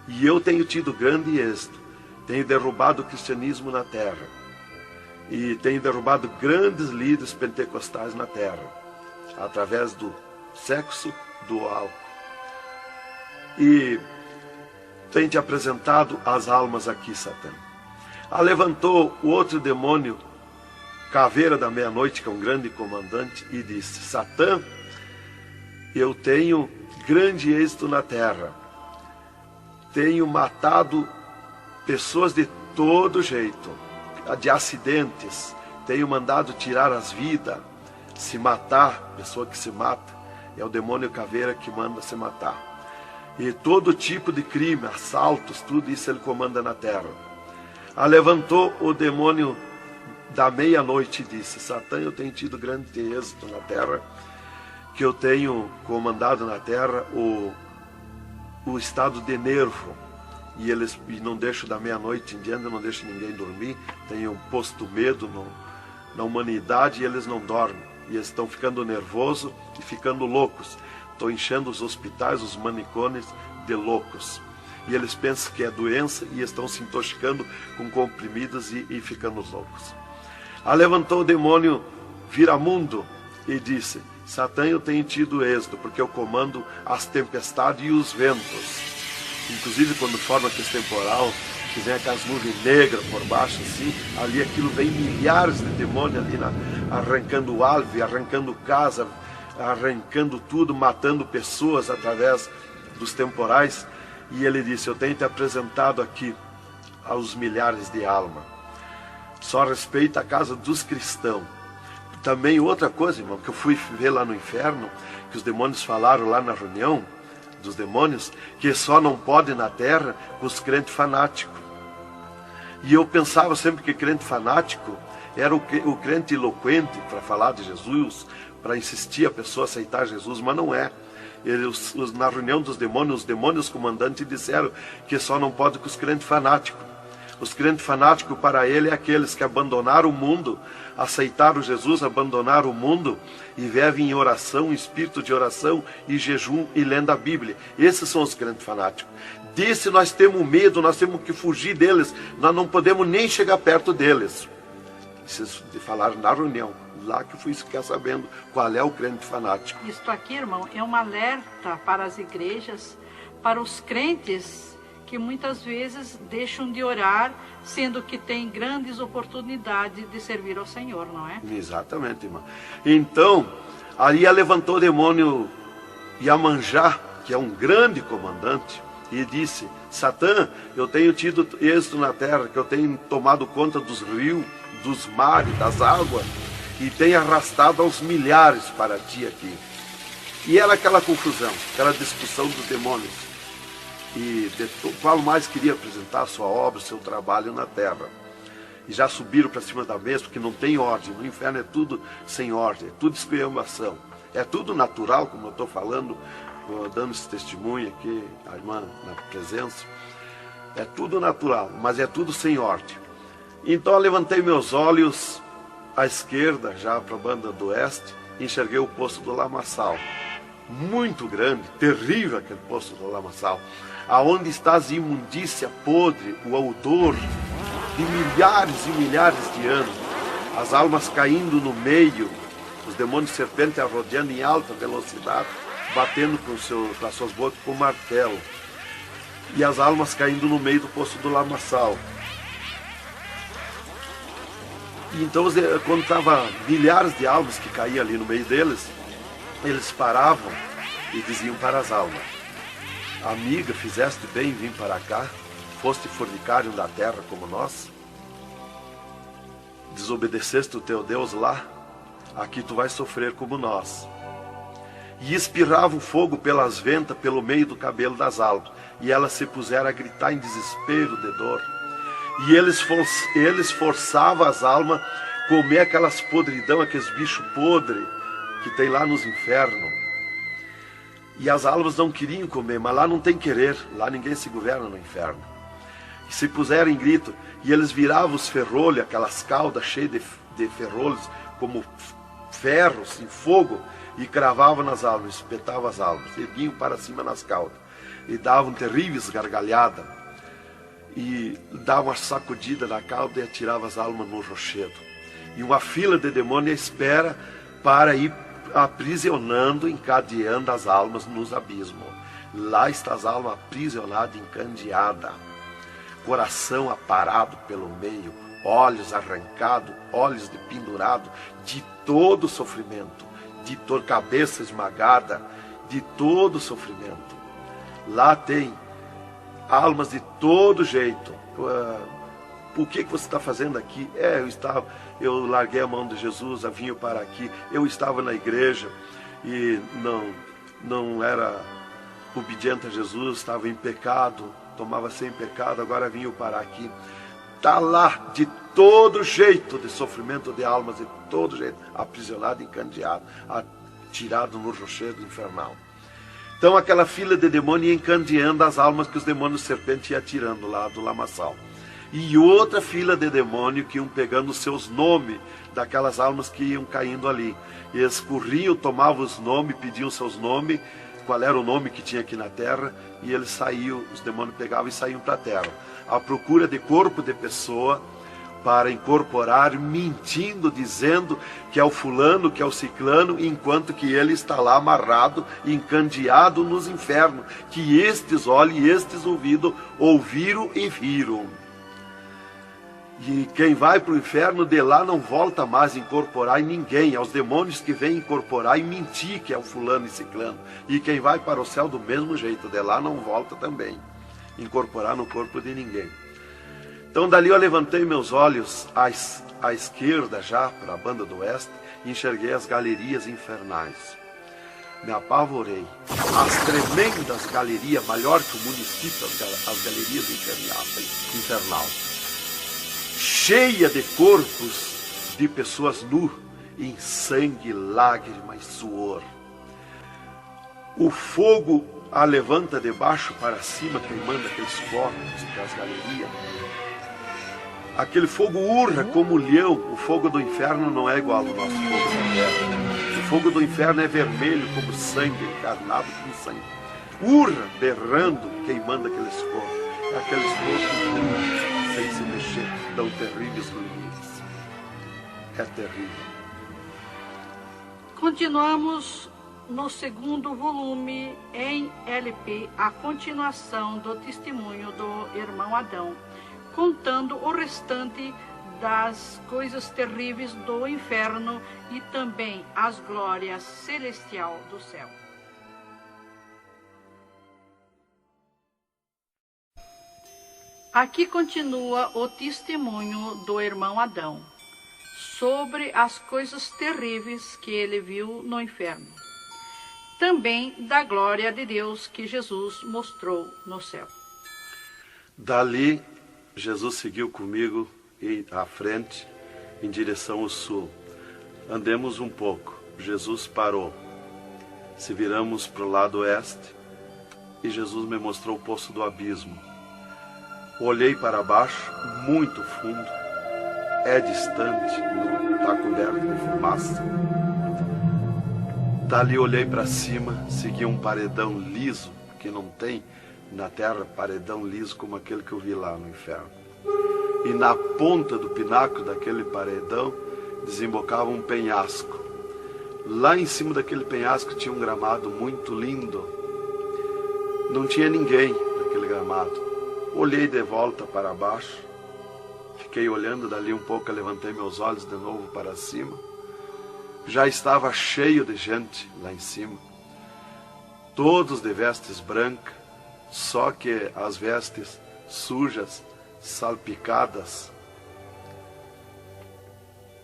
E eu tenho tido grande êxito, tenho derrubado o cristianismo na terra, e tenho derrubado grandes líderes pentecostais na terra, através do sexo, do álcool. E tenho te apresentado as almas aqui, Satã. Levantou o outro demônio, Caveira da Meia-Noite, que é um grande comandante, e disse: Satã, eu tenho grande êxito na terra. Tenho matado pessoas de todo jeito, de acidentes. Tenho mandado tirar as vidas, se matar, pessoa que se mata. É o demônio Caveira que manda se matar. E todo tipo de crime, assaltos, tudo isso ele comanda na terra. Levantou o demônio da Meia-Noite e disse: Satã, eu tenho tido grande êxito na terra, que eu tenho comandado na terra o estado de nervo, e não deixo da meia-noite em diante, não deixo ninguém dormir, tenho posto medo na humanidade, e eles não dormem, e eles estão ficando nervosos e ficando loucos. Estou enchendo os hospitais, os manicômios de loucos. e eles pensam que é doença e estão se intoxicando com comprimidos e ficando loucos. Levantou o demônio Viramundo e disse: Satã, eu tenho tido êxito, porque eu comando as tempestades e os ventos. Inclusive quando forma aquele temporal, que vem aquelas nuvens negras por baixo assim, ali aquilo vem milhares de demônios ali arrancando árvore, arrancando casa, arrancando tudo, matando pessoas através dos temporais. E ele disse: eu tenho te apresentado aqui aos milhares de almas. Só respeita a casa dos cristãos. Também outra coisa, irmão, que eu fui ver lá no inferno, que os demônios falaram lá na reunião dos demônios, que só não pode na terra com os crentes fanáticos. E eu pensava sempre que crente fanático era o crente eloquente para falar de Jesus, para insistir a pessoa a aceitar Jesus, mas não é. Na reunião dos demônios, os demônios comandantes disseram que só não pode com os crentes fanáticos. Os crentes fanáticos para ele é aqueles que abandonaram o mundo, aceitaram Jesus, abandonaram o mundo e vivem em oração, em espírito de oração e jejum e lendo a Bíblia. Esses são os crentes fanáticos. Disse: nós temos medo, nós temos que fugir deles, nós não podemos nem chegar perto deles. Vocês falaram na reunião, lá que eu fui ficar sabendo qual é o crente fanático. Isto aqui, irmão, é um alerta para as igrejas, para os crentes que muitas vezes deixam de orar, sendo que tem grandes oportunidades de servir ao Senhor, não é? Exatamente, irmão. Então, ali levantou o demônio Iemanjá, que é um grande comandante, e disse: Satã, eu tenho tido êxito na terra, que eu tenho tomado conta dos rios, dos mares, das águas, e tenho arrastado aos milhares para ti aqui. E era aquela confusão, aquela discussão dos demônios. E qual mais queria apresentar a sua obra, o seu trabalho na terra. E já subiram para cima da mesa, porque não tem ordem. No inferno é tudo sem ordem, é tudo esculhambação. É tudo natural, como eu estou falando, dando esse testemunho aqui, a irmã na presença. É tudo natural, mas é tudo sem ordem. Então eu levantei meus olhos à esquerda, já para a banda do oeste, e enxerguei o poço do lamaçal. Muito grande, terrível aquele poço do lamaçal. Aonde está a imundícia podre, o odor de milhares e milhares de anos, as almas caindo no meio, os demônios serpentes rodeando em alta velocidade, batendo com as suas bocas com martelo, e as almas caindo no meio do poço do lamaçal. E então, quando estava milhares de almas que caíam ali no meio deles, eles paravam e diziam para as almas: amiga, fizeste bem em vir para cá, foste fornicário da terra como nós, desobedeceste o teu Deus lá, aqui tu vais sofrer como nós. E espirrava o fogo pelas ventas, pelo meio do cabelo das almas, e elas se puseram a gritar em desespero de dor. E eles forçavam as almas a comer aquelas podridão, aqueles bichos podres que tem lá nos infernos. E as almas não queriam comer, mas lá não tem querer, lá ninguém se governa no inferno. E se puseram em grito, e eles viravam os ferrolhos, aquelas caudas cheias de ferrolhos, como ferros em fogo, e cravavam nas almas, espetavam as almas, erguiam para cima nas caudas, e davam terríveis gargalhadas, e davam uma sacudida na cauda e atiravam as almas no rochedo. E uma fila de demônios espera para ir aprisionando, encadeando as almas nos abismos. Lá está as almas aprisionadas, encandeadas, coração aparado pelo meio, olhos arrancados, olhos de pendurado, de todo sofrimento, de toda cabeça esmagada, de todo sofrimento. Lá tem almas de todo jeito. O que você está fazendo aqui? Eu larguei a mão de Jesus, vim para aqui. Eu estava na igreja e não era obediente a Jesus, estava em pecado, tomava sem pecado, agora vim para aqui. Está lá de todo jeito de sofrimento de almas, de todo jeito, aprisionado, encandeado, atirado no rochedo infernal. Então aquela fila de demônios ia encandeando as almas que os demônios serpentes iam tirando lá do lamaçal. E outra fila de demônios que iam pegando os seus nomes daquelas almas que iam caindo ali. E eles corriam, tomavam os nomes, pediam seus nomes, qual era o nome que tinha aqui na terra, e eles saíam, os demônios pegavam e saíam para a terra, à procura de corpo de pessoa, para incorporar, mentindo, dizendo que é o fulano, que é o ciclano, enquanto que ele está lá amarrado, encandeado nos infernos, que estes olhos e estes ouvidos ouviram e viram. E quem vai para o inferno de lá não volta mais a incorporar em ninguém, aos demônios que vêm incorporar e mentir que é o fulano e ciclano. E quem vai para o céu do mesmo jeito, de lá não volta também, incorporar no corpo de ninguém. Então dali eu levantei meus olhos à esquerda já, para a banda do oeste, e enxerguei as galerias infernais. Me apavorei. As tremendas galerias, maior que o município, as galerias infernal, cheia de corpos de pessoas nu, em sangue, lágrima e suor. O fogo a levanta de baixo para cima, queimando aqueles corpos das galerias. Aquele fogo urra como leão. O fogo do inferno não é igual ao nosso fogo da terra. O fogo do inferno é vermelho como sangue, encarnado como sangue. Urra, berrando, queimando aqueles corpos. Aqueles corpos sem se mexer, tão terríveis ruínas. É terrível. Continuamos no segundo volume em LP, a continuação do testemunho do irmão Adão, contando o restante das coisas terríveis do inferno e também as glórias celestiais do céu. Aqui continua o testemunho do irmão Adão sobre as coisas terríveis que ele viu no inferno. Também da glória de Deus que Jesus mostrou no céu. Dali, Jesus seguiu comigo à frente, em direção ao sul. Andemos um pouco. Jesus parou. Se viramos para o lado oeste, e Jesus me mostrou o poço do abismo. Olhei para baixo, muito fundo. É distante, está coberto de fumaça. Dali olhei para cima, segui um paredão liso, que não tem na terra paredão liso como aquele que eu vi lá no inferno. E na ponta do pináculo daquele paredão desembocava um penhasco. Lá em cima daquele penhasco tinha um gramado muito lindo. Não tinha ninguém naquele gramado. Olhei de volta para baixo, fiquei olhando dali um pouco, levantei meus olhos de novo para cima. Já estava cheio de gente lá em cima, todos de vestes brancas, só que as vestes sujas, salpicadas,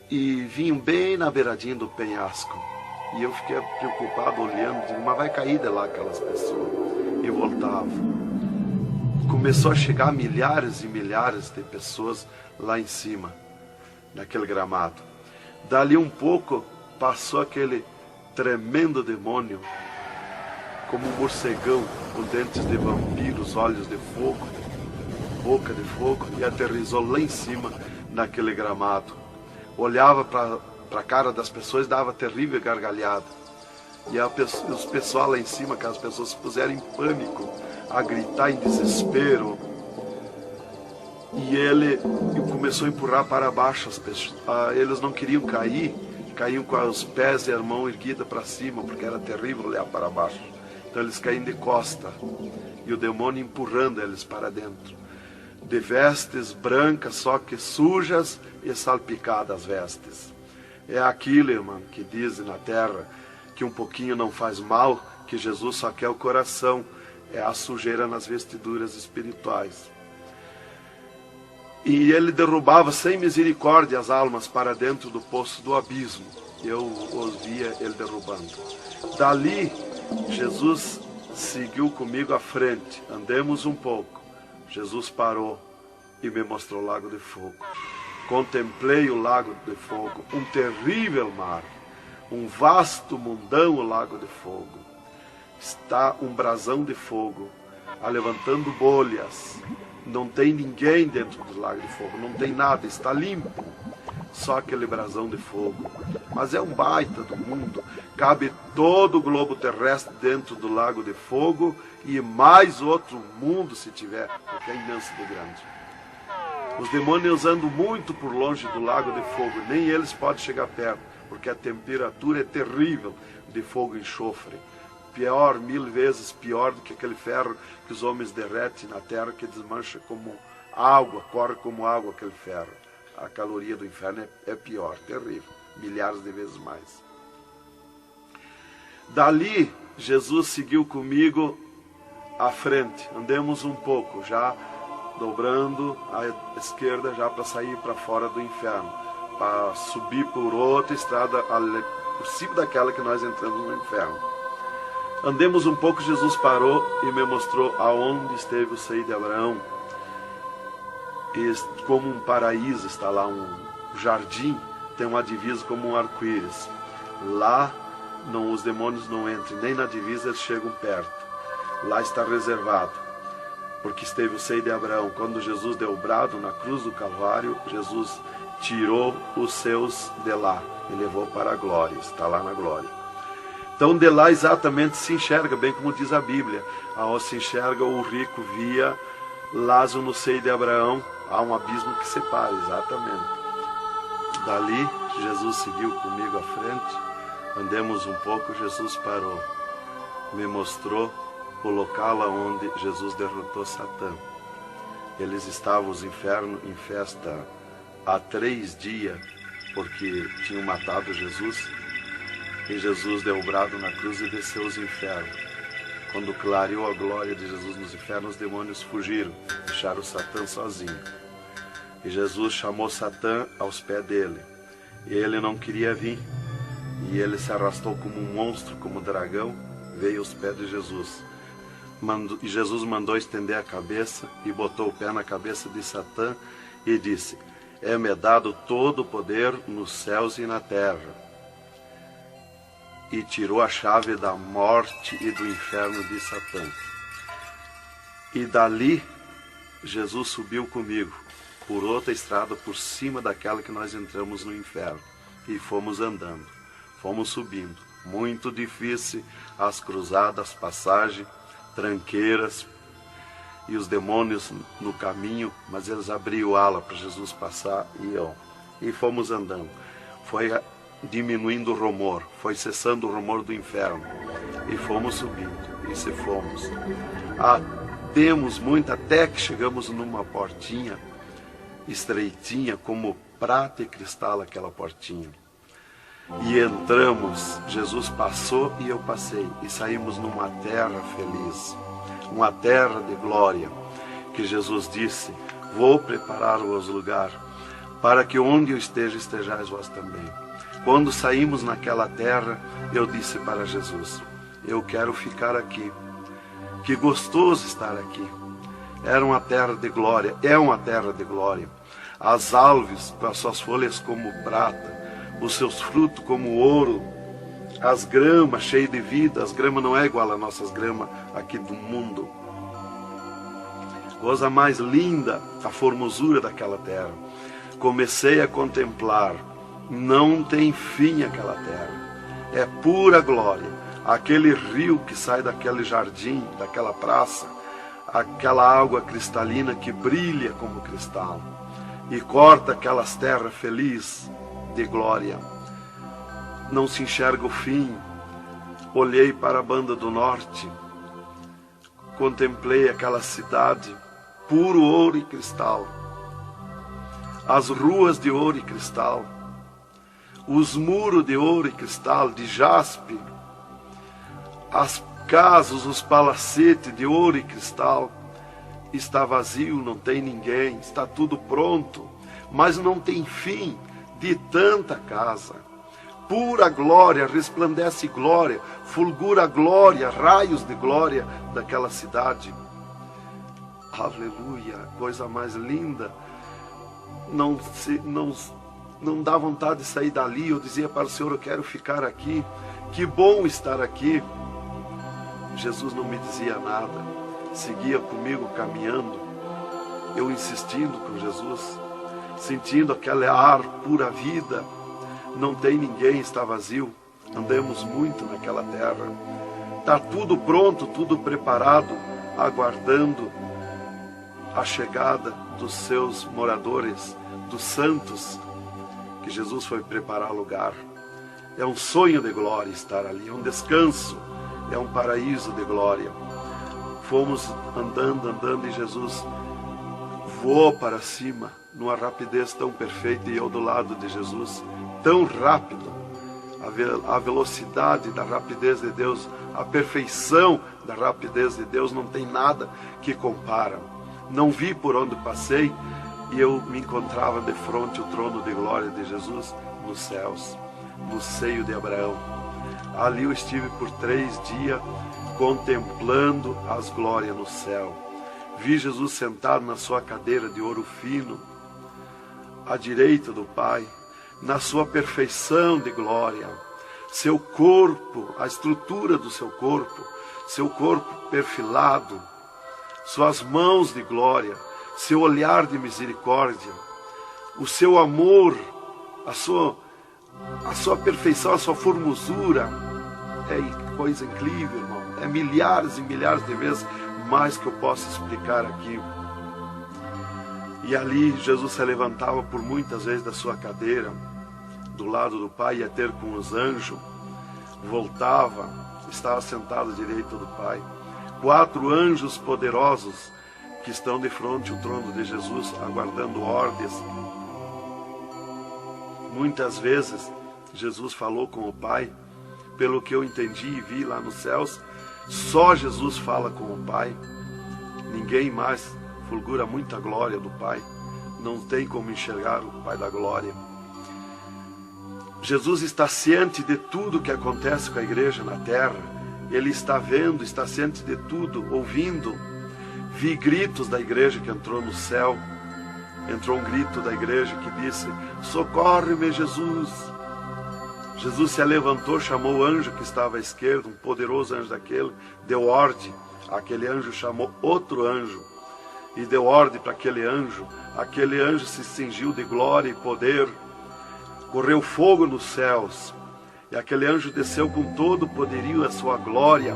e vinham bem na beiradinha do penhasco. E eu fiquei preocupado olhando, digo, mas vai cair de lá aquelas pessoas. E voltava. Começou a chegar milhares e milhares de pessoas lá em cima, naquele gramado. Dali um pouco, passou aquele tremendo demônio, como um morcegão, com dentes de vampiros, olhos de fogo, boca de fogo, e aterrissou lá em cima, naquele gramado. Olhava para a cara das pessoas e dava terrível gargalhada. E os pessoal lá em cima, que as pessoas se puseram em pânico, a gritar em desespero. E ele começou a empurrar para baixo as pessoas. Eles não queriam cair, caíam com os pés e a mão erguida para cima, porque era terrível olhar para baixo. Então eles caíam de costa, e o demônio empurrando eles para dentro. De vestes brancas, só que sujas e salpicadas as vestes. É aquilo, irmão, que dizem na terra, que um pouquinho não faz mal, que Jesus só quer o coração. É a sujeira nas vestiduras espirituais. E ele derrubava sem misericórdia as almas para dentro do poço do abismo. Eu os via ele derrubando. Dali, Jesus seguiu comigo à frente. Andemos um pouco. Jesus parou e me mostrou o lago de fogo. Contemplei o lago de fogo, um terrível mar, um vasto mundão, o lago de fogo. Está um brasão de fogo, levantando bolhas. Não tem ninguém dentro do lago de fogo, não tem nada, está limpo. só aquele brasão de fogo. Mas é um baita do mundo. Cabe todo o globo terrestre dentro do lago de fogo e mais outro mundo se tiver, porque é imenso de grande. Os demônios andam muito por longe do lago de fogo, nem eles podem chegar perto, porque a temperatura é terrível de fogo e enxofre. Pior, 1000 vezes pior do que aquele ferro que os homens derretem na terra, que desmancha como água, corre como água aquele ferro. A caloria do inferno é pior, terrível, milhares de vezes mais. Dali, Jesus seguiu comigo à frente. Andemos um pouco, já dobrando à esquerda, já para sair para fora do inferno, para subir por outra estrada, por cima daquela que nós entramos no inferno. Andemos um pouco, Jesus parou e me mostrou aonde esteve o seio de Abraão. E como um paraíso está lá, um jardim, tem uma divisa como um arco-íris. Lá os demônios não entram, nem na divisa eles chegam perto. Lá está reservado, porque esteve o seio de Abraão. Quando Jesus deu o brado na cruz do Calvário, Jesus tirou os seus de lá e levou para a glória, está lá na glória. Então de lá exatamente se enxerga, bem como diz a Bíblia, aonde se enxerga o rico via Lázaro no seio de Abraão, há um abismo que separa, exatamente. Dali, Jesus seguiu comigo à frente, andemos um pouco, Jesus parou, me mostrou o local onde Jesus derrotou Satã. Eles estavam, os infernos, em festa há 3 dias, porque tinham matado Jesus, e Jesus deu o brado na cruz e desceu os infernos. Quando clareou a glória de Jesus nos infernos, os demônios fugiram, deixaram Satã sozinho. E Jesus chamou Satã aos pés dele. E ele não queria vir. E ele se arrastou como um monstro, como um dragão, veio aos pés de Jesus. E Jesus mandou estender a cabeça e botou o pé na cabeça de Satã e disse: é-me dado todo o poder nos céus e na terra. E tirou a chave da morte e do inferno de Satã. E dali, Jesus subiu comigo, por outra estrada, por cima daquela que nós entramos no inferno. E fomos andando, fomos subindo. Muito difícil, as cruzadas, passagem, tranqueiras, e os demônios no caminho, mas eles abriam ala para Jesus passar e fomos andando. Foi diminuindo o rumor, foi cessando o rumor do inferno, e fomos subindo, e se fomos. Demos muito, até que chegamos numa portinha estreitinha, como prata e cristal aquela portinha. E entramos, Jesus passou e eu passei, e saímos numa terra feliz, uma terra de glória, que Jesus disse: vou preparar-vos lugar, para que onde eu esteja, estejais vós também. Quando saímos naquela terra, eu disse para Jesus: eu quero ficar aqui, que gostoso estar aqui. Era uma terra de glória, é uma terra de glória. As árvores, com as suas folhas como prata, os seus frutos como ouro, as gramas cheias de vida. As gramas não é igual às nossas gramas aqui do mundo. Coisa mais linda, a formosura daquela terra. Comecei a contemplar, não tem fim aquela terra, é pura glória. Aquele rio que sai daquele jardim, daquela praça, aquela água cristalina que brilha como cristal e corta aquelas terras felizes de glória. Não se enxerga o fim. Olhei para a banda do norte, contemplei aquela cidade, puro ouro e cristal, as ruas de ouro e cristal, os muros de ouro e cristal, de jaspe, as casas, os palacetes de ouro e cristal. Está vazio, não tem ninguém, está tudo pronto, mas não tem fim de tanta casa. Pura glória, resplandece glória, fulgura glória, raios de glória daquela cidade. Aleluia, coisa mais linda. Não dá vontade de sair dali. Eu dizia para o Senhor: eu quero ficar aqui, que bom estar aqui. Jesus não me dizia nada, seguia comigo caminhando, eu insistindo com Jesus. sentindo aquele ar pura vida. Não tem ninguém, está vazio. Andamos muito naquela terra. Está tudo pronto, tudo preparado, aguardando a chegada dos seus moradores, dos santos, que Jesus foi preparar lugar. É um sonho de glória estar ali, é um descanso, é um paraíso de glória. Fomos andando e Jesus voou para cima, numa rapidez tão perfeita, e eu do lado de Jesus, tão rápido. A velocidade da rapidez de Deus, a perfeição da rapidez de Deus, não tem nada que compara. Não vi por onde passei, e eu me encontrava de frente ao trono de glória de Jesus nos céus, no seio de Abraão. Ali eu estive por 3 dias contemplando as glórias no céu. Vi Jesus sentado na sua cadeira de ouro fino, à direita do Pai, na sua perfeição de glória. Seu corpo, a estrutura do seu corpo perfilado, suas mãos de glória, seu olhar de misericórdia, o seu amor, a sua perfeição, a sua formosura. É coisa incrível, irmão. É milhares e milhares de vezes mais que eu posso explicar aqui. E ali Jesus se levantava por muitas vezes da sua cadeira, do lado do Pai, ia ter com os anjos, voltava, estava sentado à direita do Pai. 4 anjos poderosos que estão de frente ao trono de Jesus, aguardando ordens. Muitas vezes Jesus falou com o Pai, pelo que eu entendi e vi lá nos céus, só Jesus fala com o Pai, ninguém mais. Fulgura muita glória do Pai, não tem como enxergar o Pai da glória. Jesus está ciente de tudo que acontece com a igreja na terra. Ele está vendo, está ciente de tudo, ouvindo. Vi gritos da igreja que entrou no céu. Entrou um grito da igreja que disse: socorre-me, Jesus. Jesus se levantou, chamou o anjo que estava à esquerda, um poderoso anjo daquele, deu ordem. Aquele anjo chamou outro anjo e deu ordem para aquele anjo. Aquele anjo se cingiu de glória e poder. Correu fogo nos céus. E aquele anjo desceu com todo o poderio da sua glória,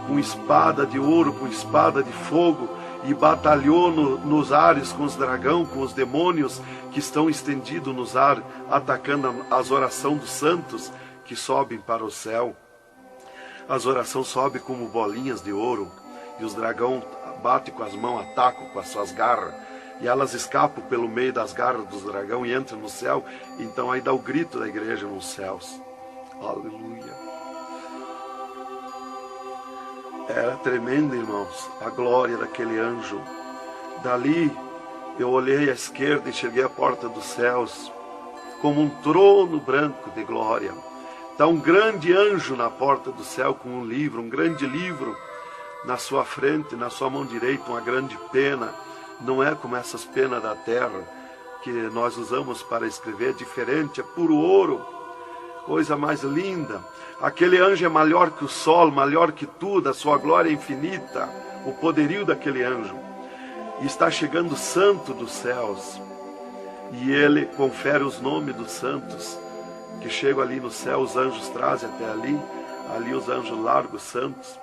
com espada de ouro, com espada de fogo, e batalhou nos ares com os dragões, com os demônios que estão estendidos nos ares, atacando as orações dos santos que sobem para o céu. As orações sobem como bolinhas de ouro, e os dragões batem com as mãos, atacam com as suas garras, e elas escapam pelo meio das garras dos dragões e entram no céu. Então aí dá o grito da igreja nos céus. Aleluia. Era tremendo, irmãos, a glória daquele anjo. Dali eu olhei à esquerda e enxerguei a porta dos céus, como um trono branco de glória. Está um grande anjo na porta do céu com um livro, um grande livro na sua frente, na sua mão direita, uma grande pena. Não é como essas penas da terra que nós usamos para escrever, é diferente, é puro ouro, coisa mais linda. Aquele anjo é maior que o sol, maior que tudo, a sua glória é infinita, o poderio daquele anjo. E está chegando o santo dos céus, e ele confere os nomes dos santos, que chegam ali no céu, os anjos trazem até ali os anjos largam os santos,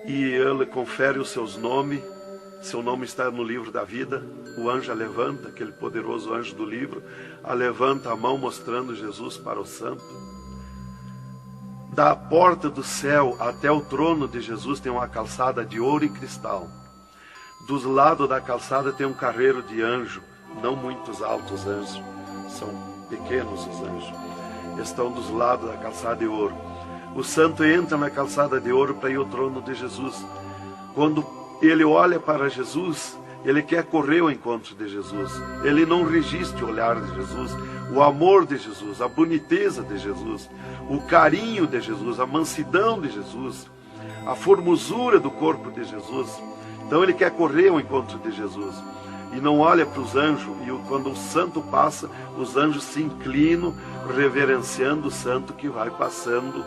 e ele confere os seus nomes. Seu nome está no livro da vida. O anjo a levanta, aquele poderoso anjo do livro, a levanta a mão mostrando Jesus para o santo. Da porta do céu até o trono de Jesus tem uma calçada de ouro e cristal. Dos lados da calçada tem um carreiro de anjo, não muitos altos anjos, são pequenos os anjos. Estão dos lados da calçada de ouro. O santo entra na calçada de ouro para ir ao trono de Jesus. Quando ele olha para Jesus, ele quer correr ao encontro de Jesus. Ele não resiste o olhar de Jesus, o amor de Jesus, a boniteza de Jesus, o carinho de Jesus, a mansidão de Jesus, a formosura do corpo de Jesus. Então ele quer correr ao encontro de Jesus e não olha para os anjos. E quando o santo passa, os anjos se inclinam, reverenciando o santo que vai passando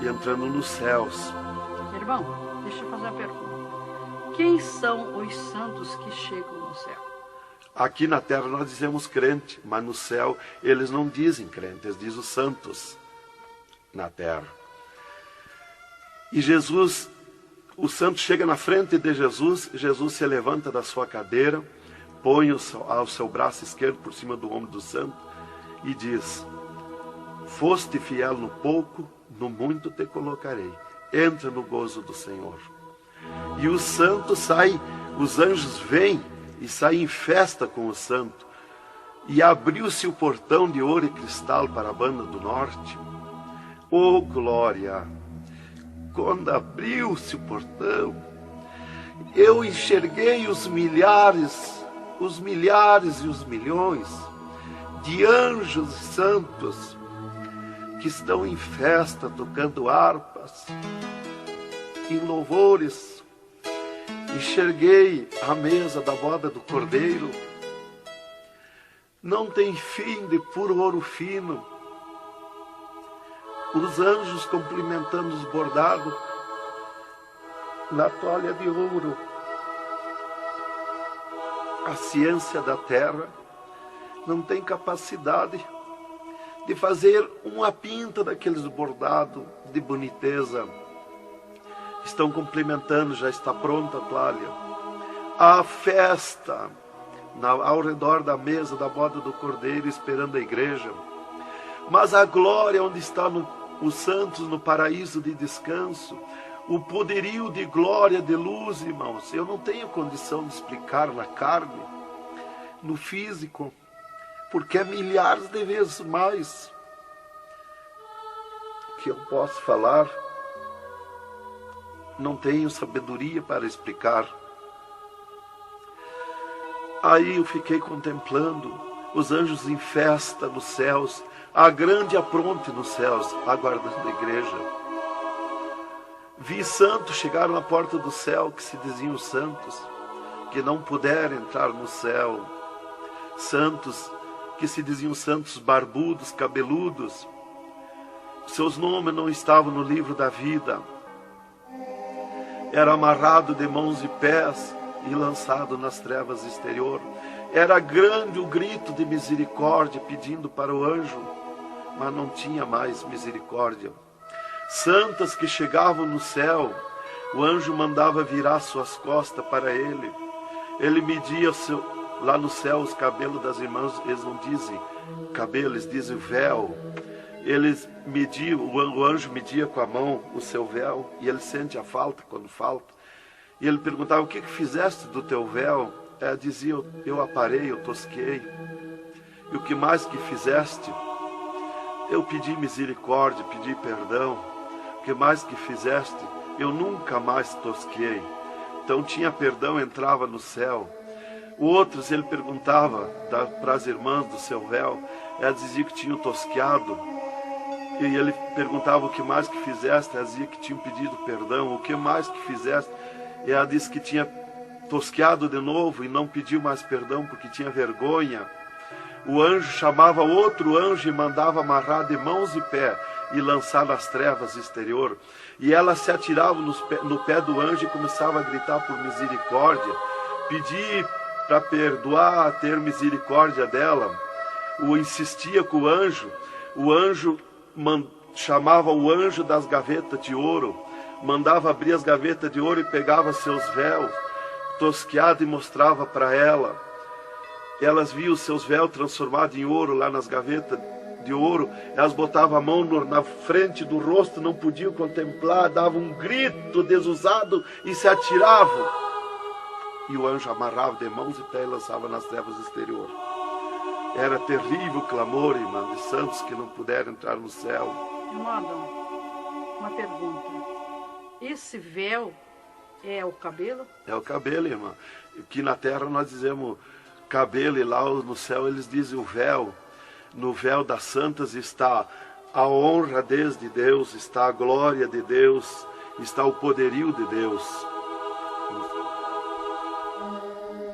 e entrando nos céus. Irmão, deixa eu fazer uma pergunta. Quem são os santos que chegam no céu? Aqui na terra nós dizemos crente, mas no céu eles não dizem crente, eles dizem os santos na terra. E Jesus, o santo chega na frente de Jesus, Jesus se levanta da sua cadeira, põe o seu braço esquerdo por cima do ombro do santo e diz: foste fiel no pouco, no muito te colocarei. Entra no gozo do Senhor. E o santo sai, os anjos vêm e saem em festa com o santo. E abriu-se o portão de ouro e cristal para a banda do norte. Oh, glória! Quando abriu-se o portão, eu enxerguei os milhares e os milhões de anjos e santos que estão em festa, tocando harpas, em louvores. Enxerguei a mesa da boda do Cordeiro, não tem fim, de puro ouro fino. Os anjos cumprimentando os bordados na toalha de ouro. A ciência da terra não tem capacidade de fazer uma pinta daqueles bordados de boniteza. Estão cumprimentando, já está pronta a toalha. A festa ao redor da mesa da boda do Cordeiro, esperando a igreja. Mas a glória onde estão os santos no paraíso de descanso, o poderio de glória, de luz, irmãos, eu não tenho condição de explicar na carne, no físico, porque é milhares de vezes mais que eu posso falar. Não tenho sabedoria para explicar. Aí eu fiquei contemplando os anjos em festa nos céus, a grande apronte nos céus, aguardando a igreja. Vi santos chegar na porta do céu, que se diziam santos, que não puderam entrar no céu. Santos que se diziam santos barbudos, cabeludos. Seus nomes não estavam no livro da vida. Era amarrado de mãos e pés e lançado nas trevas exterior. Era grande o grito de misericórdia pedindo para o anjo, mas não tinha mais misericórdia. Santas que chegavam no céu, o anjo mandava virar suas costas para ele. Ele media lá no céu os cabelos das irmãs, eles não dizem cabelo, eles dizem véu. Eles mediam, o anjo media com a mão o seu véu, e ele sente a falta quando falta. E ele perguntava: o que fizeste do teu véu? Ela dizia: eu aparei, eu tosquei. E o que mais que fizeste? Eu pedi misericórdia, pedi perdão. O que mais que fizeste? Eu nunca mais tosquei. Então tinha perdão, entrava no céu. Outros ele perguntava para as irmãs do seu véu, ela dizia que tinham tosqueado. E ele perguntava: o que mais que fizeste? Ela dizia que tinham pedido perdão. O que mais que fizeste? E ela disse que tinha tosqueado de novo e não pediu mais perdão porque tinha vergonha. O anjo chamava outro anjo e mandava amarrar de mãos e pé e lançar nas trevas exterior. E ela se atirava no pé do anjo e começava a gritar por misericórdia, pedir para perdoar, ter misericórdia dela. Insistia com o anjo chamava o anjo das gavetas de ouro, mandava abrir as gavetas de ouro e pegava seus véus tosqueados e mostrava para ela. Elas viam os seus véus transformados em ouro lá nas gavetas de ouro. Elas botavam a mão na frente do rosto, não podiam contemplar, davam um grito desusado e se atiravam. E o anjo amarrava de mãos e pés e lançava nas trevas exterior. Era terrível o clamor, irmã, de santos que não puderam entrar no céu. Irmão Adão, uma pergunta. Esse véu é o cabelo? É o cabelo, irmã. Aqui na terra nós dizemos cabelo e lá no céu eles dizem o véu. No véu das santas está a honra desde Deus, está a glória de Deus, está o poderio de Deus.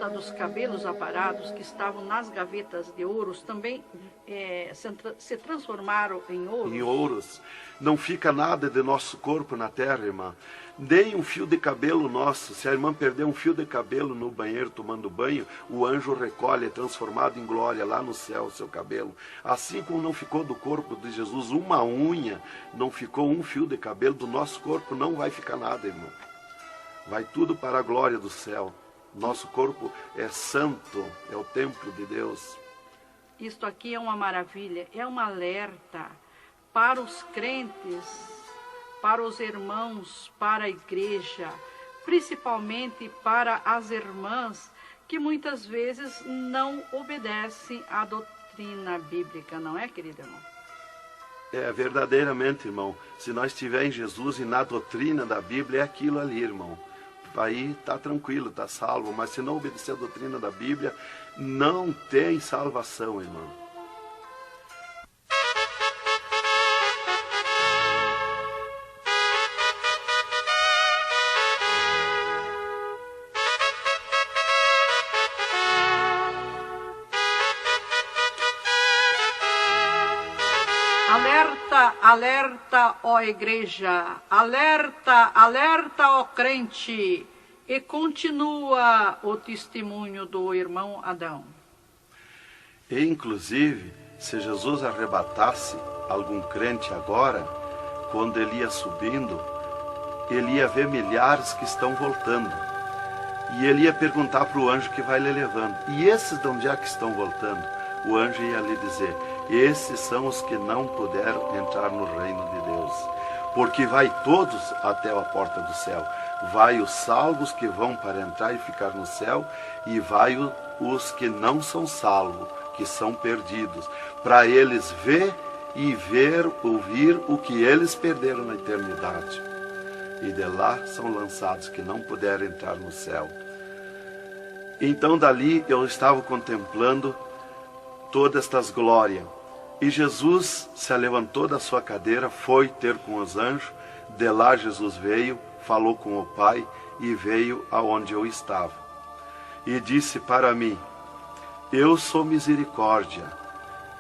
Dos cabelos aparados que estavam nas gavetas de ouros também se transformaram em ouro. Em ouros. Não fica nada de nosso corpo na terra, irmã. Nem um fio de cabelo nosso. Se a irmã perder um fio de cabelo no banheiro tomando banho, o anjo recolhe, é transformado em glória lá no céu o seu cabelo. Assim como não ficou do corpo de Jesus uma unha, não ficou um fio de cabelo do nosso corpo, não vai ficar nada, irmão. Vai tudo para a glória do céu. Nosso corpo é santo, é o templo de Deus. Isto aqui é uma maravilha, é um alerta para os crentes, para os irmãos, para a igreja, principalmente para as irmãs que muitas vezes não obedecem à doutrina bíblica, não é, querido irmão? É, verdadeiramente, irmão. Se nós estivermos em Jesus e na doutrina da Bíblia, é aquilo ali, irmão. Aí está tranquilo, está salvo. Mas se não obedecer a doutrina da Bíblia, não tem salvação, irmão. Alerta, alerta, ó igreja, alerta, alerta, ó crente. E continua o testemunho do irmão Adão. E, inclusive, se Jesus arrebatasse algum crente agora, quando ele ia subindo, ele ia ver milhares que estão voltando. E ele ia perguntar para o anjo que vai lhe levando. E esses de onde é que estão voltando? O anjo ia lhe dizer: esses são os que não puderam entrar no reino de Deus. Porque vai todos até a porta do céu. Vai os salvos que vão para entrar e ficar no céu, e vai os que não são salvos, que são perdidos, para eles ver e ouvir o que eles perderam na eternidade. E de lá são lançados que não puderam entrar no céu. Então dali eu estava contemplando todas estas glórias. E Jesus se levantou da sua cadeira, foi ter com os anjos. De lá Jesus veio, falou com o Pai e veio aonde eu estava. E disse para mim: eu sou misericórdia,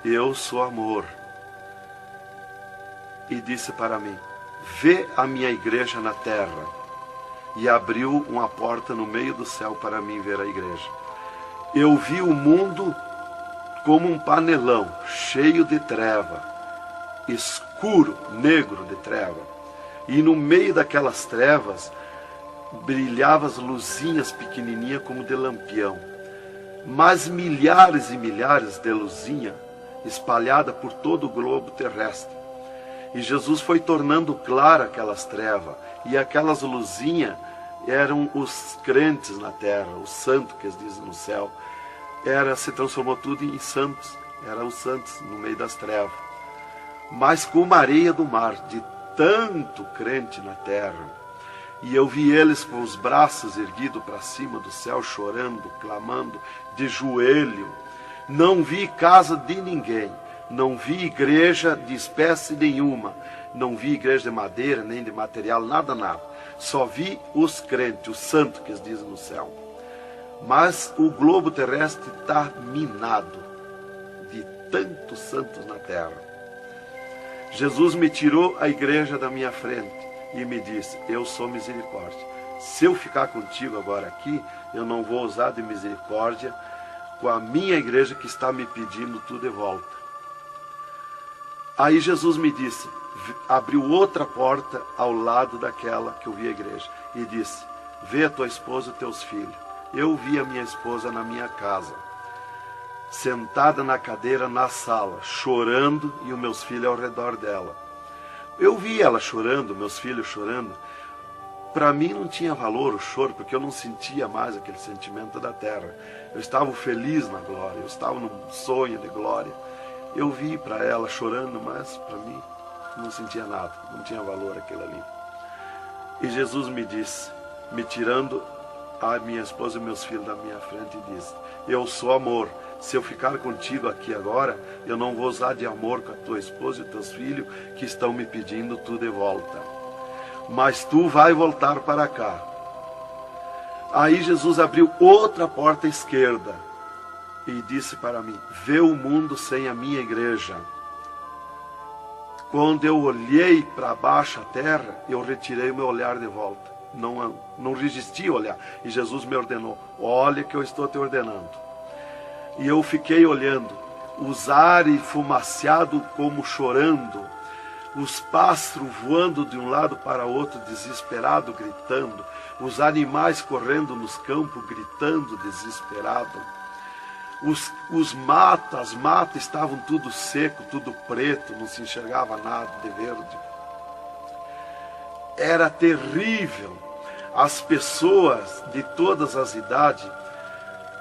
eu sou amor. E disse para mim: vê a minha igreja na terra. E abriu uma porta no meio do céu para mim ver a igreja. Eu vi o mundo como um panelão, cheio de treva, escuro, negro de treva. E no meio daquelas trevas, brilhavam as luzinhas pequenininhas como de lampião. Mas milhares e milhares de luzinhas espalhadas por todo o globo terrestre. E Jesus foi tornando clara aquelas trevas. E aquelas luzinhas eram os crentes na terra, os santos que eles dizem no céu. Se transformou tudo em santos. Eram os santos no meio das trevas. Mas como a areia do mar, de tanto crente na terra. E eu vi eles com os braços erguidos para cima do céu, chorando, clamando, de joelho. Não vi casa de ninguém. Não vi igreja de espécie nenhuma. Não vi igreja de madeira, nem de material, nada, nada. Só vi os crentes, os santos que eles dizem no céu. Mas o globo terrestre está minado de tantos santos na terra. Jesus me tirou a igreja da minha frente e me disse: eu sou misericórdia. Se eu ficar contigo agora aqui, eu não vou usar de misericórdia com a minha igreja que está me pedindo tudo de volta. Aí Jesus me disse, abriu outra porta ao lado daquela que eu vi a igreja e disse: vê a tua esposa e teus filhos. Eu vi a minha esposa na minha casa, sentada na cadeira na sala, chorando, e os meus filhos ao redor dela. Eu vi ela chorando, meus filhos chorando. Para mim não tinha valor o choro, porque eu não sentia mais aquele sentimento da terra. Eu estava feliz na glória, eu estava num sonho de glória. Eu vi para ela chorando, mas para mim não sentia nada, não tinha valor aquilo ali. E Jesus me disse, me tirando a minha esposa e meus filhos da minha frente, e disse: eu sou amor. Se eu ficar contigo aqui agora, eu não vou usar de amor com a tua esposa e teus filhos que estão me pedindo tudo de volta. Mas tu vai voltar para cá. Aí Jesus abriu outra porta esquerda e disse para mim: vê o mundo sem a minha igreja. Quando eu olhei para baixo a terra, eu retirei o meu olhar de volta. Não resisti a olhar. E Jesus me ordenou: olha que eu estou te ordenando. E eu fiquei olhando, os ares fumaciados como chorando, os pássaros voando de um lado para outro, desesperado, gritando, os animais correndo nos campos, gritando, desesperado. As matas estavam tudo seco, tudo preto, não se enxergava nada de verde. Era terrível. As pessoas de todas as idades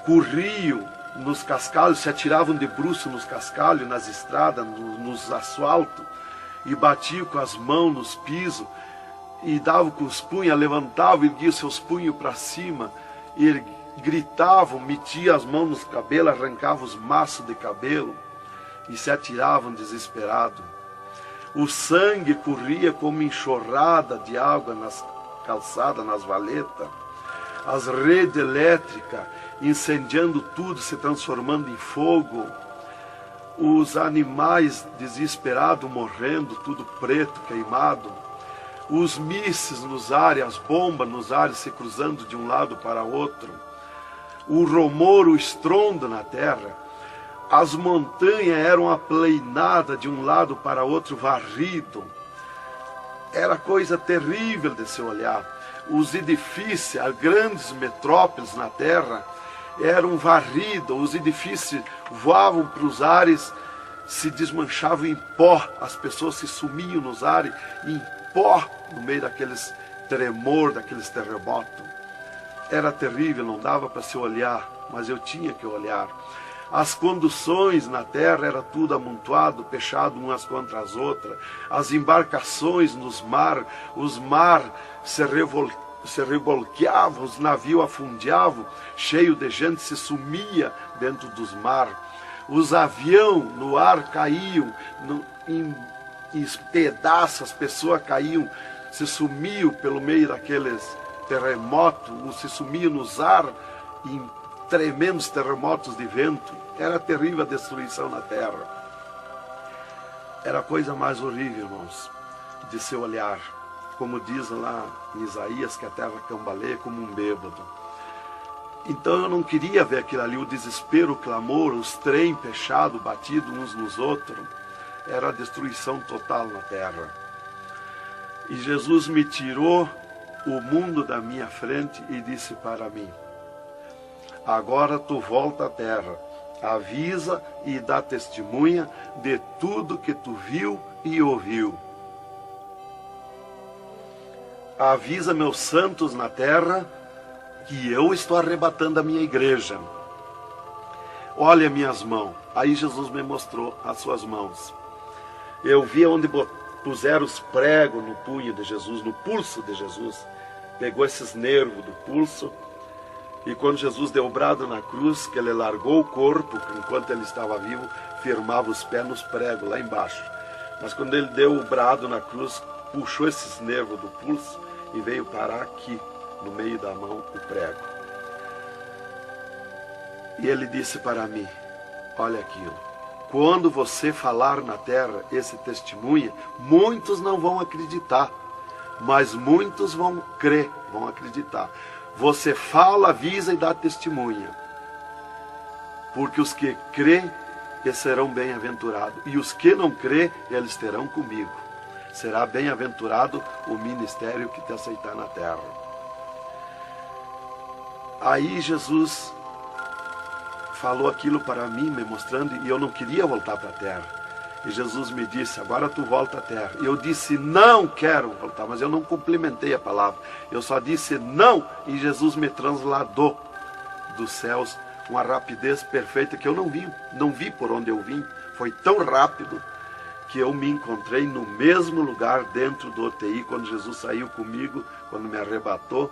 corriam nos cascalhos, se atiravam de bruços nos cascalhos, nas estradas, nos asfaltos, e batiam com as mãos nos pisos, e davam com os punhos, levantavam e erguiam seus punhos para cima, e gritavam, metiam as mãos nos cabelos, arrancavam os maços de cabelo, e se atiravam desesperados. O sangue corria como enxurrada de água nas calçadas, nas valetas. As redes elétricas incendiando tudo, se transformando em fogo. Os animais desesperados morrendo, tudo preto, queimado. Os mísseis nos ares, as bombas nos ares se cruzando de um lado para outro. O rumor, o estrondo na terra. As montanhas eram aplainadas de um lado para outro, varrido. Era coisa terrível de se olhar. Os edifícios, as grandes metrópoles na terra, eram varridos. Os edifícios voavam para os ares, se desmanchavam em pó. As pessoas se sumiam nos ares em pó, no meio daqueles tremor, daqueles terremotos. Era terrível, não dava para se olhar, mas eu tinha que olhar. As conduções na terra era tudo amontoado, fechado umas contra as outras. As embarcações nos mar, os mar se revolqueavam, os navios afundiavam, cheio de gente, se sumia dentro dos mar. Os aviões no ar caíam em pedaços, as pessoas caíam, se sumiam pelo meio daqueles terremotos, se sumiam nos ar em tremendos terremotos de vento. Era terrível a destruição na terra. Era a coisa mais horrível, irmãos, de se olhar. Como diz lá em Isaías, que a terra cambaleia como um bêbado. Então eu não queria ver aquilo ali, o desespero, o clamor, os trens fechados, batidos uns nos outros. Era a destruição total na terra. E Jesus me tirou o mundo da minha frente e disse para mim: agora tu volta à terra, avisa e dá testemunha de tudo que tu viu e ouviu. Avisa meus santos na terra que eu estou arrebatando a minha igreja. Olha minhas mãos. Aí Jesus me mostrou as suas mãos. Eu vi onde puseram os pregos no punho de Jesus, no pulso de Jesus. Pegou esses nervos do pulso. E quando Jesus deu o brado na cruz, que ele largou o corpo, enquanto ele estava vivo, firmava os pés nos pregos lá embaixo. Mas quando ele deu o brado na cruz, puxou esses nervos do pulso e veio parar aqui, no meio da mão, o prego. E ele disse para mim: olha aquilo, quando você falar na terra esse testemunho, muitos não vão acreditar, mas muitos vão crer, vão acreditar. Você fala, avisa e dá testemunha. Porque os que crêem, eles serão bem-aventurados. E os que não crêem, eles terão comigo. Será bem-aventurado o ministério que te aceitar na terra. Aí Jesus falou aquilo para mim, me mostrando, e eu não queria voltar para a terra. E Jesus me disse: agora tu volta à terra. E eu disse: não quero voltar, mas eu não complementei a palavra. Eu só disse não, e Jesus me transladou dos céus, uma rapidez perfeita que eu não vi por onde eu vim. Foi tão rápido que eu me encontrei no mesmo lugar dentro do UTI, quando Jesus saiu comigo, quando me arrebatou,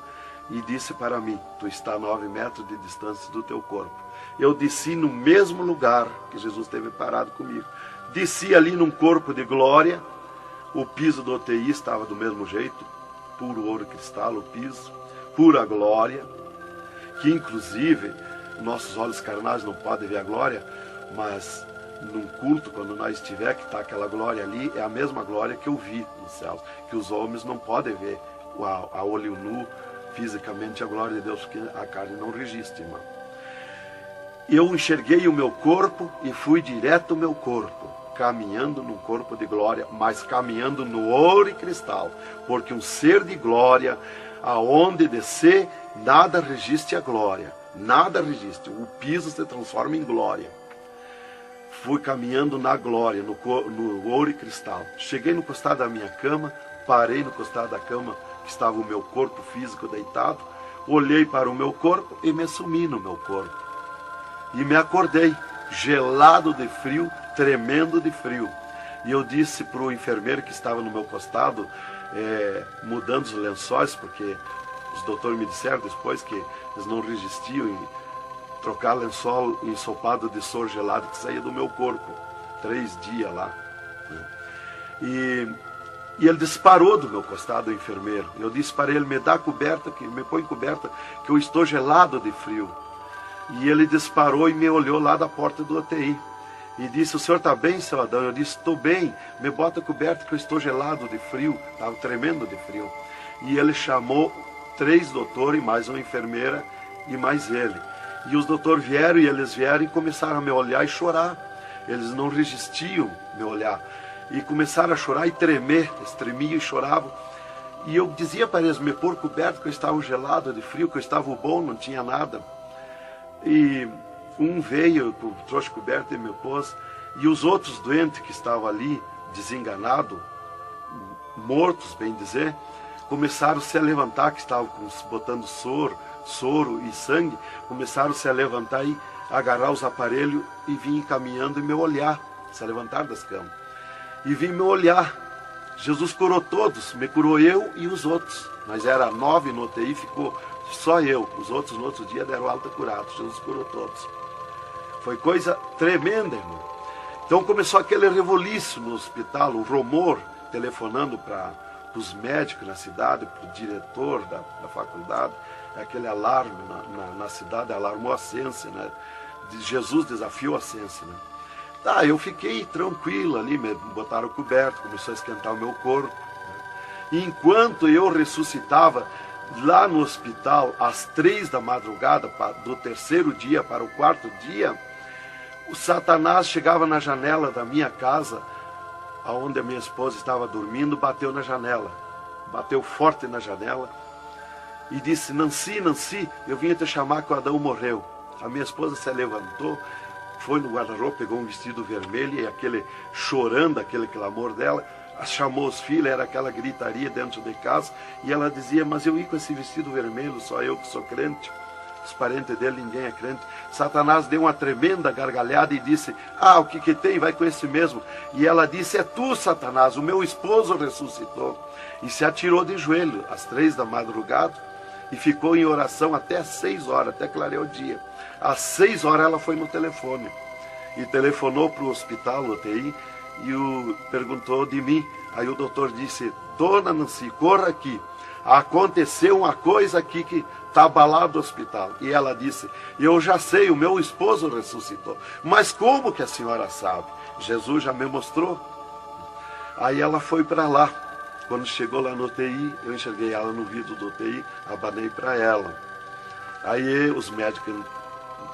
e disse para mim: tu está a 9 metros de distância do teu corpo. Eu desci no mesmo lugar que Jesus esteve parado comigo. Desci ali num corpo de glória. O piso do UTI estava do mesmo jeito, puro ouro cristal o piso, pura glória, que inclusive nossos olhos carnais não podem ver a glória, mas num culto, quando nós estiver, que está aquela glória ali, é a mesma glória que eu vi nos céus, que os homens não podem ver a olho nu, fisicamente, a glória de Deus, porque a carne não resiste, irmão. Eu enxerguei o meu corpo e fui direto ao meu corpo, caminhando num corpo de glória, mas caminhando no ouro e cristal, porque um ser de glória, aonde descer, nada resiste a glória, nada resiste, o piso se transforma em glória. Fui caminhando na glória, no ouro e cristal. Cheguei no costado da minha cama, parei no costado da cama, que estava o meu corpo físico deitado, olhei para o meu corpo e me sumi no meu corpo. E me acordei, gelado de frio, tremendo de frio. E eu disse para o enfermeiro que estava no meu costado, mudando os lençóis, porque os doutores me disseram depois que eles não resistiam em trocar lençol ensopado de soro gelado que saía do meu corpo. 3 dias lá. E ele disparou do meu costado, o enfermeiro. Eu disse para ele, me dá coberta, me põe coberta, que eu estou gelado de frio. E ele disparou e me olhou lá da porta do UTI. E disse, o senhor está bem, seu Adão? Eu disse, estou bem, me bota coberta que eu estou gelado de frio. Estava tremendo de frio. E ele chamou 3 doutores, mais uma enfermeira e mais ele. E os doutores vieram e eles vieram e começaram a me olhar e chorar. Eles não resistiam me olhar. E começaram a chorar e tremer, eles tremiam e choravam. E eu dizia para eles me pôr coberto, que eu estava gelado de frio, que eu estava bom, não tinha nada. E um veio, trouxe coberto e me pôs. E os outros doentes que estavam ali, desenganados, mortos, bem dizer, começaram a se levantar, que estavam botando soro e sangue, começaram a se levantar e agarrar os aparelhos e vir caminhando e me olhar, se levantar das camas. E vim me olhar. Jesus curou todos, me curou eu e os outros. Mas era 9 no UTI, ficou só eu. Os outros no outro dia deram alta curados. Jesus curou todos. Foi coisa tremenda, irmão. Então começou aquele revoluço no hospital, o rumor, telefonando para os médicos na cidade, para o diretor da faculdade, aquele alarme na cidade, alarmou a ciência, né? Jesus desafiou a ciência, né? Tá, eu fiquei tranquilo ali, me botaram coberto, começou a esquentar o meu corpo, né? E enquanto eu ressuscitava lá no hospital, às 3 da madrugada, do 3º dia para o 4º dia, o Satanás chegava na janela da minha casa, onde a minha esposa estava dormindo, bateu na janela, bateu forte na janela, e disse, Nancy, Nancy, eu vim te chamar que o Adão morreu. A minha esposa se levantou, foi no guarda-roupa, pegou um vestido vermelho, e aquele chorando, aquele clamor dela, chamou os filhos, era aquela gritaria dentro de casa, e ela dizia, mas eu ia com esse vestido vermelho, só eu que sou crente, os parentes dele, ninguém é crente. Satanás deu uma tremenda gargalhada e disse, o que tem, vai com esse mesmo. E ela disse, é tu, Satanás, o meu esposo ressuscitou. E se atirou de joelho, às 3 da madrugada, e ficou em oração até às 6 horas, até clarear o dia. Às 6 horas ela foi no telefone, e telefonou para o hospital, no UTI, e perguntou de mim. Aí o doutor disse, dona Nancy, corra aqui, aconteceu uma coisa aqui que está abalado o hospital. E ela disse, eu já sei, o meu esposo ressuscitou. Mas como que a senhora sabe? Jesus já me mostrou. Aí ela foi para lá. Quando chegou lá no UTI, eu enxerguei ela no vidro do UTI, abanei para ela. Aí os médicos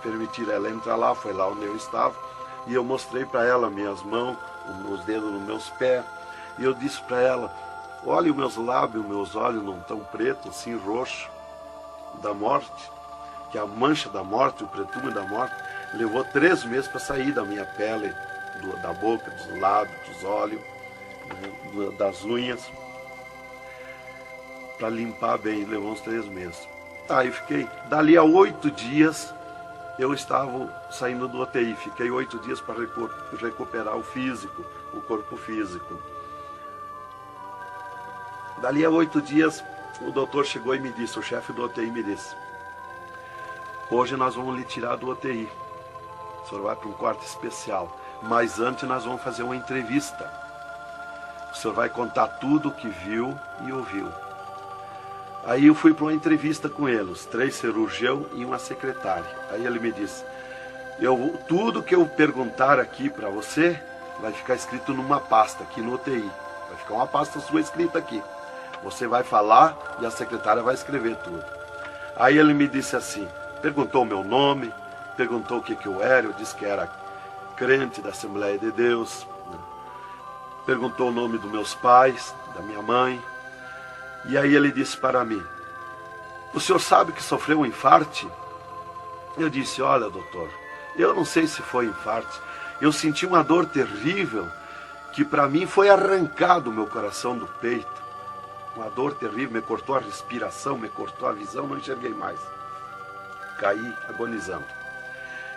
permitiram ela entrar lá, foi lá onde eu estava, e eu mostrei para ela minhas mãos, os dedos nos meus pés, e eu disse para ela, olha os meus lábios, meus olhos não estão pretos, assim roxo, da morte, que a mancha da morte, o pretume da morte, levou 3 meses para sair da minha pele, da boca, dos lábios, dos olhos, das unhas, para limpar bem, levou uns 3 meses. Tá, eu fiquei, dali a 8 dias, eu estava saindo do UTI, fiquei 8 dias para recuperar o físico, o corpo físico. Dali a 8 dias, o doutor chegou e me disse, o chefe do UTI me disse, hoje nós vamos lhe tirar do UTI, o senhor vai para um quarto especial, mas antes nós vamos fazer uma entrevista. O senhor vai contar tudo o que viu e ouviu. Aí eu fui para uma entrevista com ele, os 3 cirurgiões e uma secretária. Aí ele me disse, tudo que eu perguntar aqui para você, vai ficar escrito numa pasta aqui no UTI. Vai ficar uma pasta sua escrita aqui. Você vai falar e a secretária vai escrever tudo. Aí ele me disse assim, perguntou o meu nome, perguntou o que eu era, eu disse que era crente da Assembleia de Deus, né? Perguntou o nome dos meus pais, da minha mãe. E aí ele disse para mim, o senhor sabe que sofreu um infarte? Eu disse, olha doutor, eu não sei se foi infarte, eu senti uma dor terrível, que para mim foi arrancado o meu coração do peito. Uma dor terrível, me cortou a respiração, me cortou a visão, não enxerguei mais. Caí agonizando.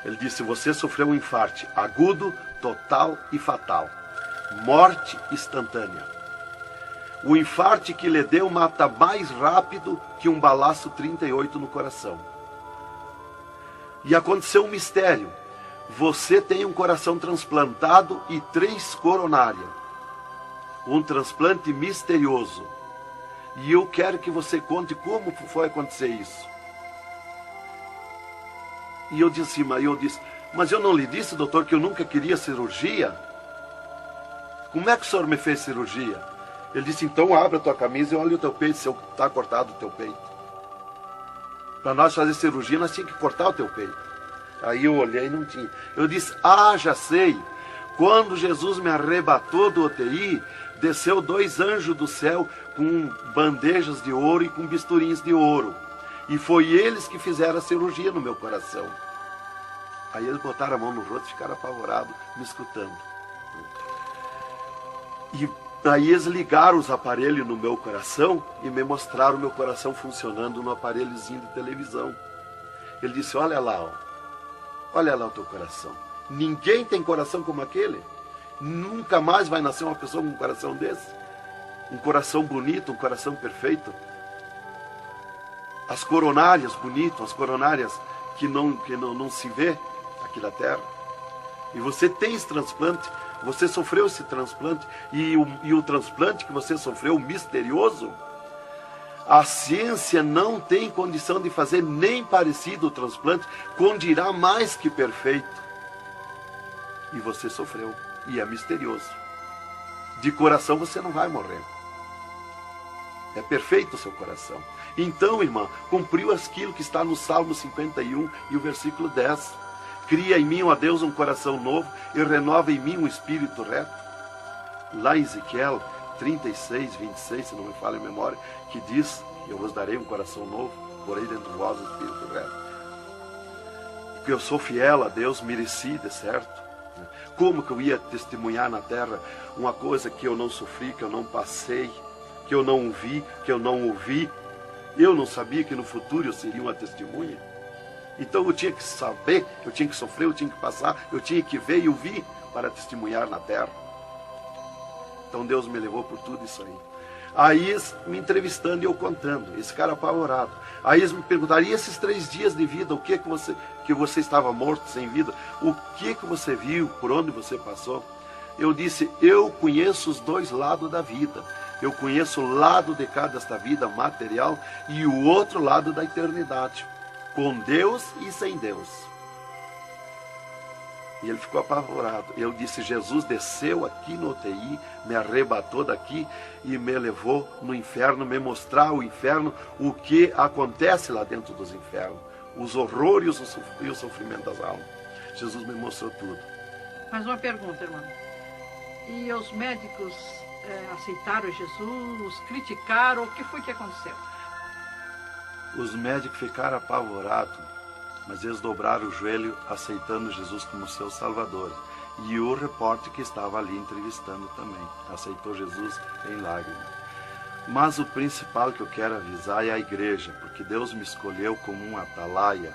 Ele disse, você sofreu um infarte agudo, total e fatal. Morte instantânea. O infarte que lhe deu mata mais rápido que um balaço 38 no coração. E aconteceu um mistério. Você tem um coração transplantado e 3 coronárias. Um transplante misterioso. E eu quero que você conte como foi acontecer isso. E eu disse, mas eu não lhe disse, doutor, que eu nunca queria cirurgia? Como é que o senhor me fez cirurgia? Ele disse, então abre a tua camisa e olha o teu peito, se está cortado o teu peito. Para nós fazer cirurgia, nós tínhamos que cortar o teu peito. Aí eu olhei e não tinha. Eu disse, já sei. Quando Jesus me arrebatou do UTI, desceu 2 anjos do céu com bandejas de ouro e com bisturins de ouro. E foi eles que fizeram a cirurgia no meu coração. Aí eles botaram a mão no rosto e ficaram apavorados, me escutando. E aí eles ligaram os aparelhos no meu coração e me mostraram o meu coração funcionando no aparelhozinho de televisão. Ele disse, olha lá o teu coração. Ninguém tem coração como aquele. Nunca mais vai nascer uma pessoa com um coração desse. Um coração bonito, um coração perfeito. As coronárias bonitas, as coronárias que não se vê aqui na terra. E você tem esse transplante, você sofreu esse transplante, e o transplante que você sofreu, misterioso, a ciência não tem condição de fazer nem parecido o transplante, com dirá mais que perfeito. E você sofreu, e é misterioso. De coração você não vai morrer. É perfeito o seu coração. Então, irmã, cumpriu aquilo que está no Salmo 51 e o versículo 10. Cria em mim, ó Deus, um coração novo e renova em mim um espírito reto. Lá em Ezequiel 36, 26, se não me falha a memória, que diz, eu vos darei um coração novo, porei dentro de vós um espírito reto. Porque eu sou fiel a Deus, mereci, de certo. Como que eu ia testemunhar na terra uma coisa que eu não sofri, que eu não passei, que eu não vi, que eu não ouvi? Eu não sabia que no futuro eu seria uma testemunha. Então eu tinha que saber, eu tinha que sofrer, eu tinha que passar, eu tinha que ver e ouvir para testemunhar na terra. Então Deus me levou por tudo isso aí. Aí eles me entrevistando e eu contando, esse cara apavorado. Aí eles me perguntaram, e esses 3 dias de vida, o que você estava morto, sem vida, o que você viu, por onde você passou? Eu disse, eu conheço os 2 lados da vida. Eu conheço o lado de cá desta vida material e o outro lado da eternidade, com Deus e sem Deus. E ele ficou apavorado. Eu disse, Jesus desceu aqui no UTI, me arrebatou daqui e me levou no inferno, me mostrar o inferno, o que acontece lá dentro dos infernos, os horrores e o sofrimento das almas. Jesus me mostrou tudo. Mais uma pergunta, irmão. E os médicos aceitaram Jesus, criticaram, o que foi que aconteceu? Os médicos ficaram apavorados, mas eles dobraram o joelho aceitando Jesus como seu Salvador. E o repórter que estava ali entrevistando também aceitou Jesus em lágrimas. Mas o principal que eu quero avisar é a igreja, porque Deus me escolheu como uma atalaia,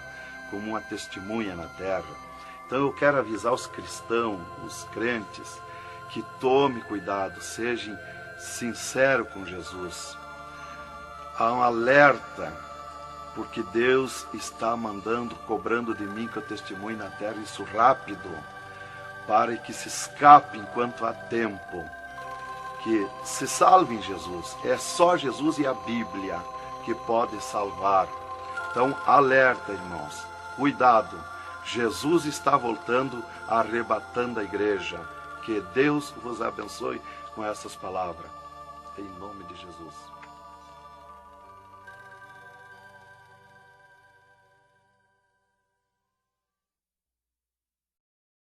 como uma testemunha na terra. Então eu quero avisar os cristãos, os crentes, que tome cuidado, sejam sinceros com Jesus. Há um alerta, porque Deus está mandando, cobrando de mim que eu testemunhe na terra isso rápido, para que se escape enquanto há tempo, que se salve em Jesus. É só Jesus e a Bíblia que pode salvar. Então, alerta, irmãos, cuidado, Jesus está voltando, arrebatando a igreja. Que Deus vos abençoe com essas palavras. Em nome de Jesus.